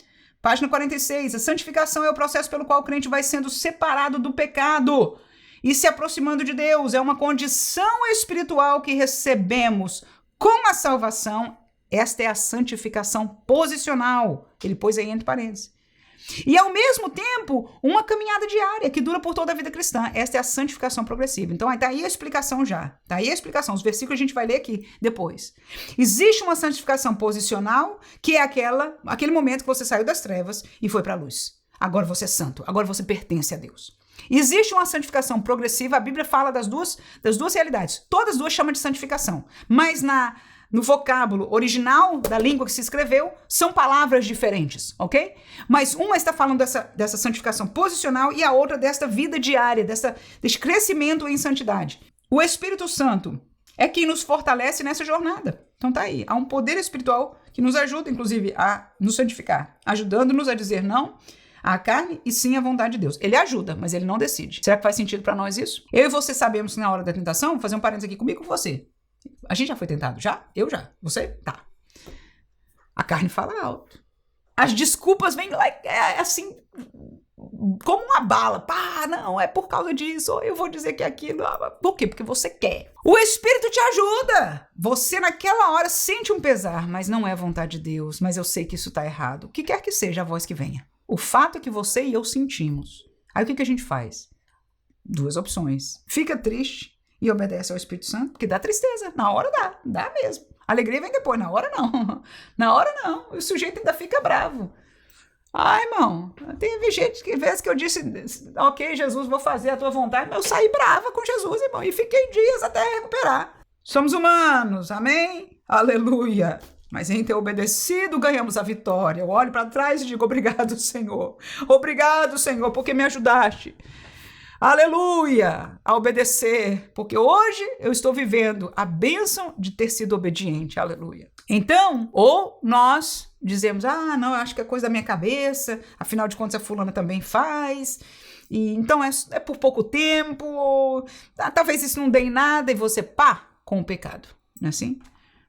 página 46, a santificação é o processo pelo qual o crente vai sendo separado do pecado e se aproximando de Deus, é uma condição espiritual que recebemos com a salvação. Esta é a santificação posicional. Ele pôs aí entre parênteses. E, ao mesmo tempo, uma caminhada diária que dura por toda a vida cristã. Esta é a santificação progressiva. Então, tá aí a explicação já. Tá aí a explicação. Os versículos a gente vai ler aqui depois. Existe uma santificação posicional, que é aquele momento que você saiu das trevas e foi para a luz. Agora você é santo. Agora você pertence a Deus. Existe uma santificação progressiva. A Bíblia fala das duas realidades. Todas as duas chamam de santificação. Mas no vocábulo original da língua que se escreveu, são palavras diferentes, ok? Mas uma está falando dessa santificação posicional e a outra desta vida diária, desse crescimento em santidade. O Espírito Santo é quem nos fortalece nessa jornada. Então tá aí, há um poder espiritual que nos ajuda, inclusive, a nos santificar, ajudando-nos a dizer não à carne e sim à vontade de Deus. Ele ajuda, mas ele não decide. Será que faz sentido para nós isso? Eu e você sabemos que na hora da tentação, vou fazer um parênteses aqui comigo e com você. A gente já foi tentado? Já? Eu já. Você? Tá. A carne fala alto. As desculpas vêm assim, como uma bala. Pá, não, é por causa disso. Ou eu vou dizer que é aquilo. Por quê? Porque você quer. O Espírito te ajuda. Você naquela hora sente um pesar, mas não é a vontade de Deus. Mas eu sei que isso tá errado. O que quer que seja a voz que venha. O fato é que você e eu sentimos. Aí o que a gente faz? Duas opções. Fica triste e obedece ao Espírito Santo, porque dá tristeza. Na hora dá mesmo. Alegria vem depois, na hora não. Na hora não. O sujeito ainda fica bravo. Ai, irmão, teve gente que vezes que eu disse, ok, Jesus, vou fazer a tua vontade, mas eu saí brava com Jesus, irmão, e fiquei dias até recuperar. Somos humanos, amém? Aleluia. Mas em ter obedecido, ganhamos a vitória. Eu olho para trás e digo, obrigado, Senhor. Obrigado, Senhor, porque me ajudaste. Aleluia, a obedecer, porque hoje eu estou vivendo a bênção de ter sido obediente, aleluia. Então, ou nós dizemos, não, eu acho que é coisa da minha cabeça, afinal de contas a fulana também faz, e então é por pouco tempo, ou talvez isso não dê em nada, e você com o pecado, não é assim?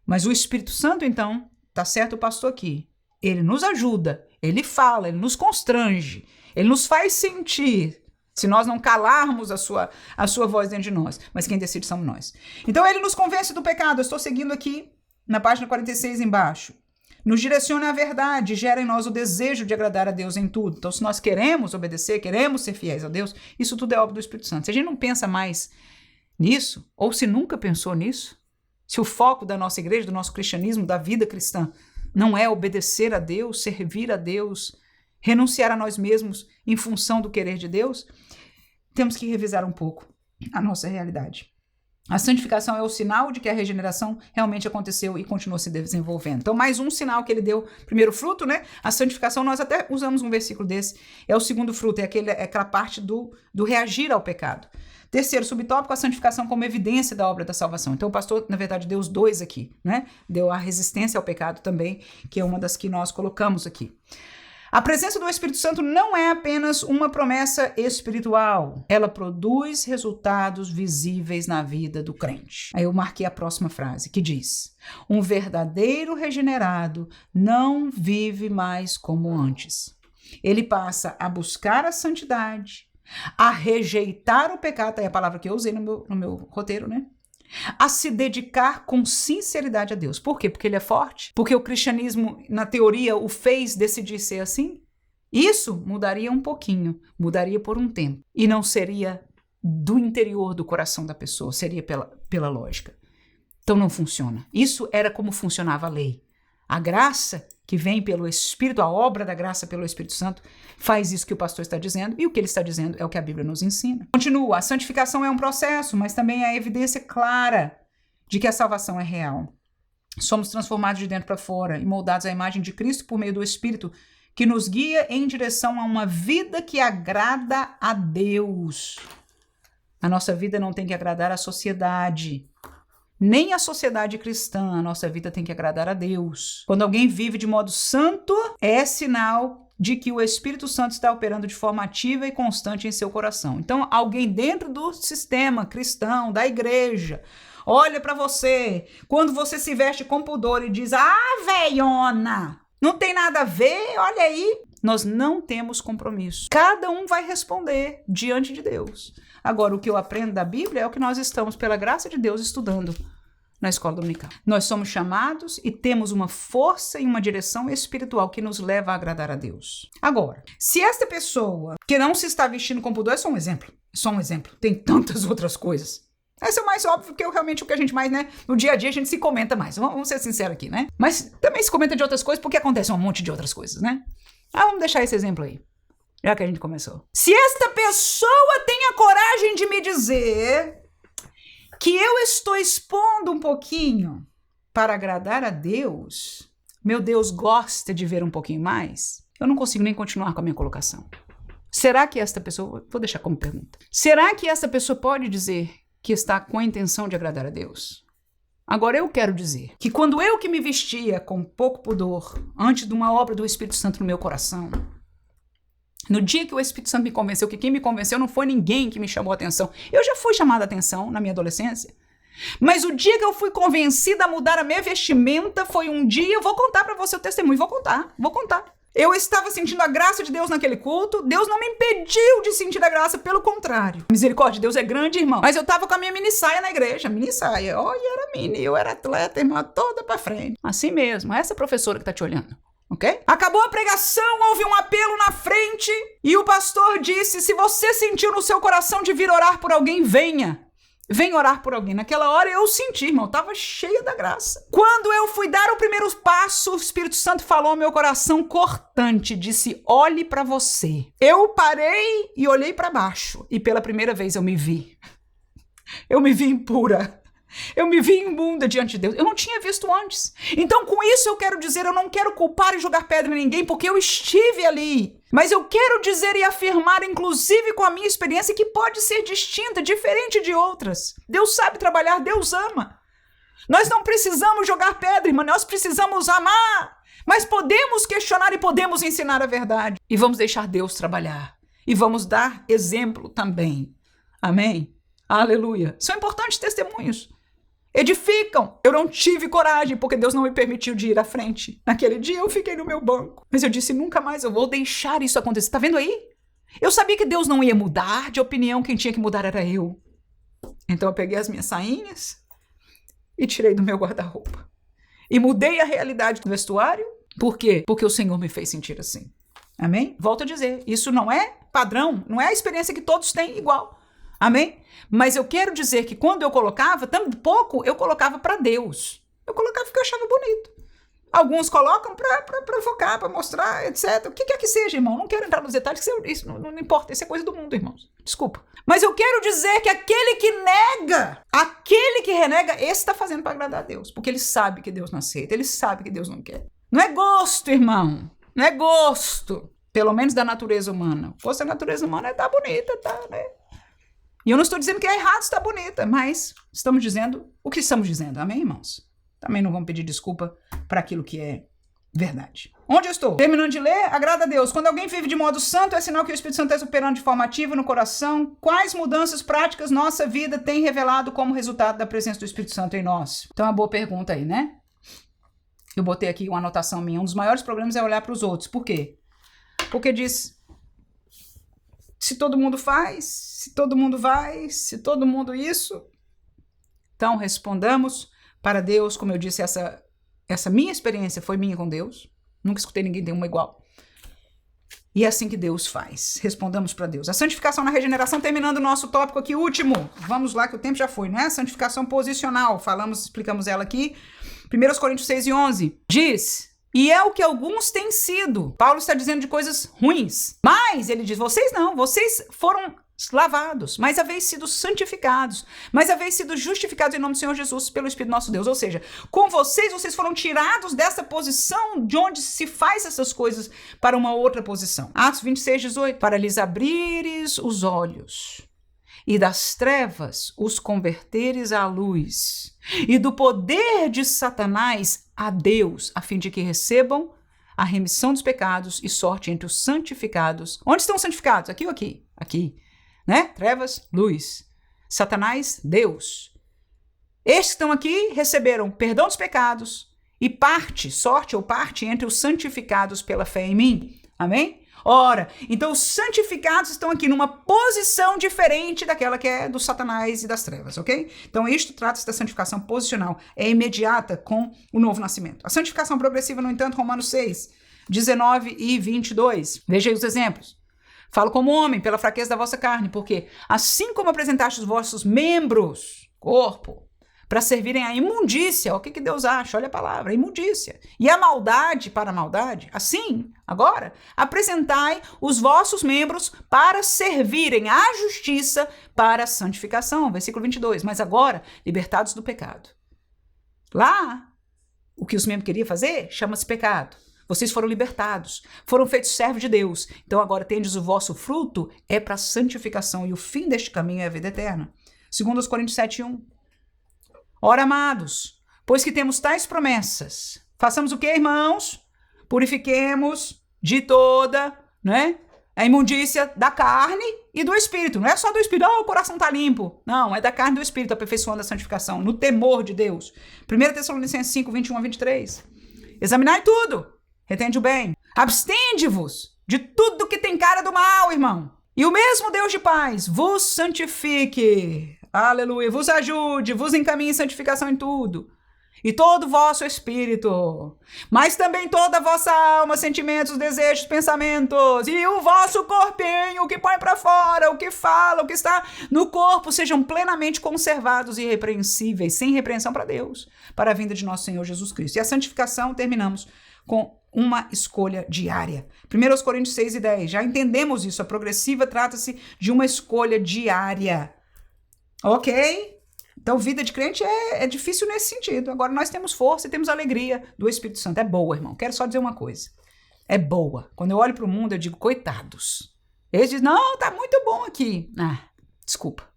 Mas o Espírito Santo, então, tá certo o pastor aqui, ele nos ajuda, ele fala, ele nos constrange, ele nos faz sentir se nós não calarmos a sua voz dentro de nós. Mas quem decide somos nós. Então ele nos convence do pecado. Eu estou seguindo aqui na página 46 embaixo. Nos direciona à verdade, gera em nós o desejo de agradar a Deus em tudo. Então, se nós queremos obedecer, queremos ser fiéis a Deus, isso tudo é obra do Espírito Santo. Se a gente não pensa mais nisso, ou se nunca pensou nisso, se o foco da nossa igreja, do nosso cristianismo, da vida cristã, não é obedecer a Deus, servir a Deus, renunciar a nós mesmos em função do querer de Deus, temos que revisar um pouco a nossa realidade. A santificação é o sinal de que a regeneração realmente aconteceu e continua se desenvolvendo. Então, mais um sinal que ele deu, primeiro fruto, né? A santificação, nós até usamos um versículo desse, é o segundo fruto, é aquela parte do reagir ao pecado. Terceiro subtópico, a santificação como evidência da obra da salvação. Então, o pastor, na verdade, deu os dois aqui, né? Deu a resistência ao pecado também, que é uma das que nós colocamos aqui. A presença do Espírito Santo não é apenas uma promessa espiritual. Ela produz resultados visíveis na vida do crente. Aí eu marquei a próxima frase, que diz: um verdadeiro regenerado não vive mais como antes. Ele passa a buscar a santidade, a rejeitar o pecado, é a palavra que eu usei no meu roteiro, né? A se dedicar com sinceridade a Deus. Por quê? Porque ele é forte? Porque o cristianismo, na teoria, o fez decidir ser assim? Isso mudaria um pouquinho, mudaria por um tempo. E não seria do interior do coração da pessoa, seria pela lógica. Então não funciona. Isso era como funcionava a lei. A graça que vem pelo Espírito, a obra da graça pelo Espírito Santo, faz isso que o pastor está dizendo, e o que ele está dizendo é o que a Bíblia nos ensina. Continua, a santificação é um processo, mas também é a evidência clara de que a salvação é real. Somos transformados de dentro para fora e moldados à imagem de Cristo por meio do Espírito, que nos guia em direção a uma vida que agrada a Deus. A nossa vida não tem que agradar a sociedade, nem a sociedade cristã. A nossa vida tem que agradar a Deus. Quando alguém vive de modo santo, é sinal de que o Espírito Santo está operando de forma ativa e constante em seu coração. Então, alguém dentro do sistema cristão, da igreja, olha para você, quando você se veste com pudor e diz: ah, velhona, não tem nada a ver, olha aí. Nós não temos compromisso. Cada um vai responder diante de Deus. Agora, o que eu aprendo da Bíblia é o que nós estamos, pela graça de Deus, estudando na escola dominical. Nós somos chamados e temos uma força e uma direção espiritual que nos leva a agradar a Deus. Agora, se esta pessoa que não se está vestindo com pudor, é só um exemplo. Tem tantas outras coisas. Esse é o mais óbvio, porque realmente o que a gente mais, né, no dia a dia a gente se comenta mais. Vamos ser sinceros aqui, né? Mas também se comenta de outras coisas porque acontece um monte de outras coisas, né? Vamos deixar esse exemplo aí, já que a gente começou. Se esta pessoa tem a coragem de me dizer que eu estou expondo um pouquinho para agradar a Deus, meu Deus gosta de ver um pouquinho mais, eu não consigo nem continuar com a minha colocação. Será que esta pessoa, vou deixar como pergunta, será que esta pessoa pode dizer que está com a intenção de agradar a Deus? Agora eu quero dizer que quando eu que me vestia com pouco pudor, antes de uma obra do Espírito Santo no meu coração, no dia que o Espírito Santo me convenceu, que quem me convenceu não foi ninguém que me chamou a atenção. Eu já fui chamada a atenção na minha adolescência. Mas o dia que eu fui convencida a mudar a minha vestimenta foi um dia, eu vou contar para você o testemunho, vou contar. Eu estava sentindo a graça de Deus naquele culto. Deus não me impediu de sentir a graça, pelo contrário. A misericórdia de Deus é grande, irmão. Mas eu estava com a minha mini saia na igreja. Mini saia. Olha, era mini. Eu era atleta, irmã, toda pra frente. Assim mesmo. Essa professora que tá te olhando. Ok? Acabou a pregação, houve um apelo na frente. E o pastor disse: se você sentiu no seu coração de vir orar por alguém, venha. Vem orar por alguém. Naquela hora eu senti, irmão, eu tava cheia da graça. Quando eu fui dar o primeiro passo, o Espírito Santo falou ao meu coração cortante, disse: olhe para você. Eu parei e olhei para baixo. E pela primeira vez eu me vi. Eu me vi impura. Eu me vi imunda diante de Deus. Eu não tinha visto antes. Então, com isso eu quero dizer, eu não quero culpar e jogar pedra em ninguém, porque eu estive ali. Mas eu quero dizer e afirmar, inclusive com a minha experiência, que pode ser distinta, diferente de outras. Deus sabe trabalhar, Deus ama. Nós não precisamos jogar pedra, irmã, nós precisamos amar. Mas podemos questionar e podemos ensinar a verdade. E vamos deixar Deus trabalhar. E vamos dar exemplo também. Amém? Aleluia. São importantes testemunhos. Edificam. Eu não tive coragem, porque Deus não me permitiu de ir à frente. Naquele dia eu fiquei no meu banco. Mas eu disse: nunca mais eu vou deixar isso acontecer. Tá vendo aí? Eu sabia que Deus não ia mudar de opinião, quem tinha que mudar era eu. Então eu peguei as minhas sainhas e tirei do meu guarda-roupa. E mudei a realidade do vestuário. Por quê? Porque o Senhor me fez sentir assim. Amém? Volto a dizer, isso não é padrão, não é a experiência que todos têm igual. Amém? Mas eu quero dizer que quando eu colocava, tampouco eu colocava para Deus. Eu colocava porque eu achava bonito. Alguns colocam para provocar, para mostrar, etc. O que quer que seja, irmão. Não quero entrar nos detalhes, isso não importa. Isso é coisa do mundo, irmãos. Desculpa. Mas eu quero dizer que aquele que renega, esse está fazendo para agradar a Deus. Porque ele sabe que Deus não aceita, ele sabe que Deus não quer. Não é gosto, irmão. Não é gosto. Pelo menos da natureza humana. Se fosse a natureza humana, tá bonita, tá, né? E eu não estou dizendo que é errado estar bonita, mas estamos dizendo o que estamos dizendo. Amém, irmãos? Também não vamos pedir desculpa para aquilo que é verdade. Onde eu estou? Terminando de ler, agrada a Deus. Quando alguém vive de modo santo, é sinal que o Espírito Santo está operando de forma ativa no coração. Quais mudanças práticas nossa vida tem revelado como resultado da presença do Espírito Santo em nós? Então é uma boa pergunta aí, né? Eu botei aqui uma anotação minha. Um dos maiores problemas é olhar para os outros. Por quê? Porque diz, se todo mundo faz, se todo mundo vai, se todo mundo isso. Então respondamos para Deus, como eu disse, essa minha experiência foi minha com Deus. Nunca escutei ninguém ter uma igual. E é assim que Deus faz. Respondamos para Deus. A santificação na regeneração, terminando o nosso tópico aqui, último. Vamos lá que o tempo já foi, não é? Santificação posicional. Explicamos ela aqui. 1 Coríntios 6:11. Diz, e é o que alguns têm sido. Paulo está dizendo de coisas ruins. Mas ele diz, vocês não. Vocês foram lavados, mas haveis sido santificados, mas haveis sido justificados em nome do Senhor Jesus pelo Espírito nosso Deus. Ou seja, com vocês foram tirados dessa posição de onde se faz essas coisas para uma outra posição. Atos 26:18. Para lhes abrires os olhos e das trevas os converteres à luz e do poder de Satanás a Deus, a fim de que recebam a remissão dos pecados e sorte entre os santificados. Onde estão os santificados? Aqui ou aqui? Aqui. Né? Trevas, luz. Satanás, Deus. Estes que estão aqui receberam perdão dos pecados e sorte ou parte entre os santificados pela fé em mim. Amém? Ora, então os santificados estão aqui numa posição diferente daquela que é do Satanás e das trevas, ok? Então isto trata-se da santificação posicional. É imediata com o novo nascimento. A santificação progressiva, no entanto, Romanos 6:19 e 22. Veja aí os exemplos. Falo como homem, pela fraqueza da vossa carne, porque assim como apresentaste os vossos membros, corpo, para servirem à imundícia, o que Deus acha? Olha a palavra, imundícia. E a maldade para a maldade, assim, agora, apresentai os vossos membros para servirem à justiça para a santificação. Versículo 22. Mas agora, libertados do pecado. Lá, o que os membros queriam fazer chama-se pecado. Vocês foram libertados, foram feitos servos de Deus. Então agora tendes o vosso fruto, é para a santificação. E o fim deste caminho é a vida eterna. 2 Coríntios 7:1. Ora, amados, pois que temos tais promessas, façamos o que, irmãos? Purifiquemos de toda, né, a imundícia da carne e do espírito. Não é só do espírito, o coração está limpo. Não, é da carne e do espírito, aperfeiçoando a santificação, no temor de Deus. 1 Tessalonicenses 5:21-23. Examinai tudo. Retende o bem. Abstende-vos de tudo que tem cara do mal, irmão. E o mesmo Deus de paz vos santifique. Aleluia. Vos ajude, vos encaminhe em santificação em tudo. E todo o vosso espírito. Mas também toda a vossa alma, sentimentos, desejos, pensamentos. E o vosso corpinho, o que põe para fora, o que fala, o que está no corpo, sejam plenamente conservados e irrepreensíveis, sem repreensão para Deus, para a vinda de nosso Senhor Jesus Cristo. E a santificação, terminamos com uma escolha diária. 1 Coríntios 6:10. Já entendemos isso. A progressiva trata-se de uma escolha diária. Ok? Então, vida de crente é difícil nesse sentido. Agora, nós temos força e temos alegria do Espírito Santo. É boa, irmão. Quero só dizer uma coisa. É boa. Quando eu olho para o mundo, eu digo, coitados. Eles dizem, não, tá muito bom aqui. Desculpa.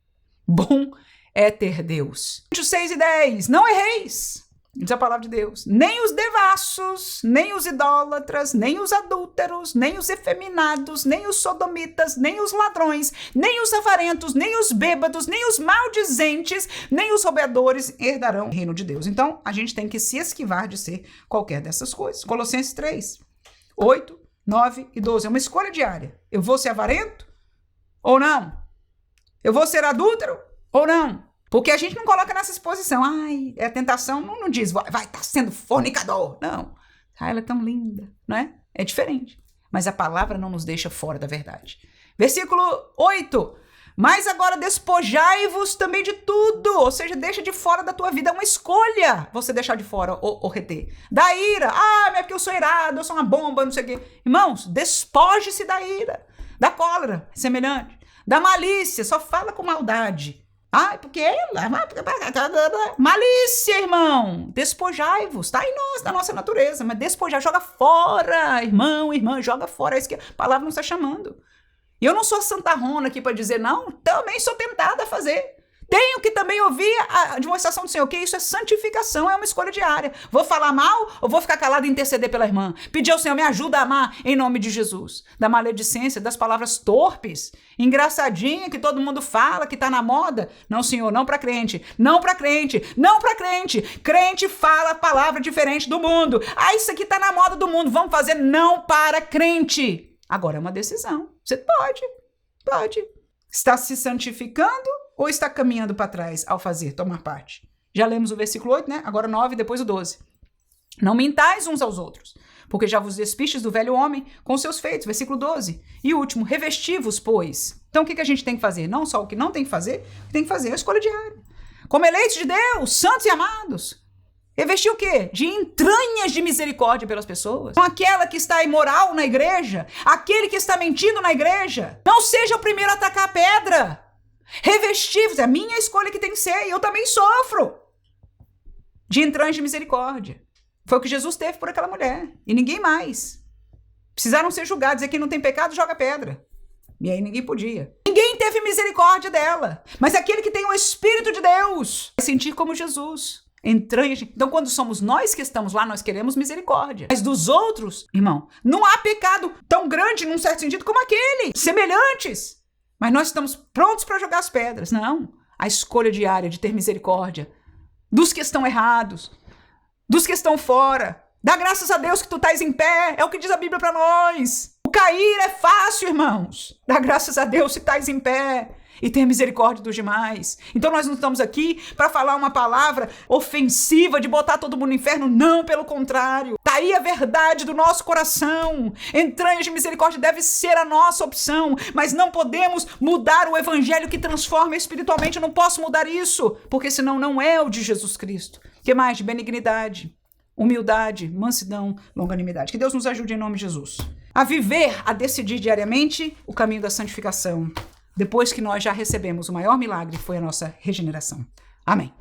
Bom é ter Deus. 6:10. Não erreis. Diz a palavra de Deus. Nem os devassos, nem os idólatras, nem os adúlteros, nem os efeminados, nem os sodomitas, nem os ladrões, nem os avarentos, nem os bêbados, nem os maldizentes, nem os roubadores herdarão o reino de Deus. Então, a gente tem que se esquivar de ser qualquer dessas coisas. Colossenses 3:8 9 e 12. É uma escolha diária. Eu vou ser avarento ou não? Eu vou ser adúltero ou não? Porque a gente não coloca nessa exposição. Ai, a tentação não diz, vai estar sendo fornicador. Não. Ah, ela é tão linda, não é? É diferente. Mas a palavra não nos deixa fora da verdade. Versículo 8. Mas agora despojai-vos também de tudo. Ou seja, deixa de fora da tua vida. É uma escolha você deixar de fora ou reter. Da ira. Ah, mas é porque eu sou irado, eu sou uma bomba, não sei o quê. Irmãos, despoje-se da ira. Da cólera, semelhante. Da malícia, só fala com maldade. Ah, porque ela... Malícia, irmão. Despojai-vos. Está em nós, da nossa natureza. Mas despojar, joga fora. Irmão, irmã, joga fora. É isso que a palavra não está chamando. E eu não sou santarrona aqui para dizer, não, também sou tentada a fazer. Tenho que também ouvir a demonstração do Senhor, que isso é santificação, é uma escolha diária. Vou falar mal ou vou ficar calado e interceder pela irmã? Pedir ao Senhor, me ajuda a amar em nome de Jesus. Da maledicência, das palavras torpes, engraçadinha, que todo mundo fala, que tá na moda. Não, Senhor, não para crente, não para crente, não para crente. Crente fala palavra diferente do mundo. Ah, isso aqui tá na moda do mundo, vamos fazer não para crente. Agora é uma decisão. Você pode. Está se santificando ou está caminhando para trás ao fazer, tomar parte? Já lemos o versículo 8, né? Agora 9, depois o 12. Não mintais uns aos outros, porque já vos despistes do velho homem com seus feitos. Versículo 12. E último, revesti-vos, pois. Então o que a gente tem que fazer? Não só o que não tem que fazer, é a escolha diária. Como eleitos de Deus, santos e amados. Revestir o quê? De entranhas de misericórdia pelas pessoas. Com aquela que está imoral na igreja, aquele que está mentindo na igreja. Não seja o primeiro a atacar a pedra. Revestir-vos, é a minha escolha que tem que ser, e eu também sofro. De entranhas de misericórdia. Foi o que Jesus teve por aquela mulher, e ninguém mais. Precisaram ser julgados, e quem não tem pecado joga pedra. E aí ninguém podia. Ninguém teve misericórdia dela. Mas aquele que tem o Espírito de Deus vai sentir como Jesus. Entranhas. Então, quando somos nós que estamos lá, nós queremos misericórdia. Mas dos outros, irmão, não há pecado tão grande, num certo sentido, como aquele. Semelhantes. Mas nós estamos prontos para jogar as pedras. Não. A escolha diária de ter misericórdia dos que estão errados, dos que estão fora. Dá graças a Deus que tu estás em pé. É o que diz a Bíblia para nós. O cair é fácil, irmãos. Dá graças a Deus se estás em pé. E ter misericórdia dos demais. Então nós não estamos aqui para falar uma palavra ofensiva de botar todo mundo no inferno. Não, pelo contrário. Tá aí a verdade do nosso coração. Entranhas de misericórdia deve ser a nossa opção. Mas não podemos mudar o evangelho que transforma espiritualmente. Eu não posso mudar isso. Porque senão não é o de Jesus Cristo. O que mais? De benignidade, humildade, mansidão, longanimidade. Que Deus nos ajude em nome de Jesus. A viver, a decidir diariamente o caminho da santificação. Depois que nós já recebemos o maior milagre, foi a nossa regeneração. Amém.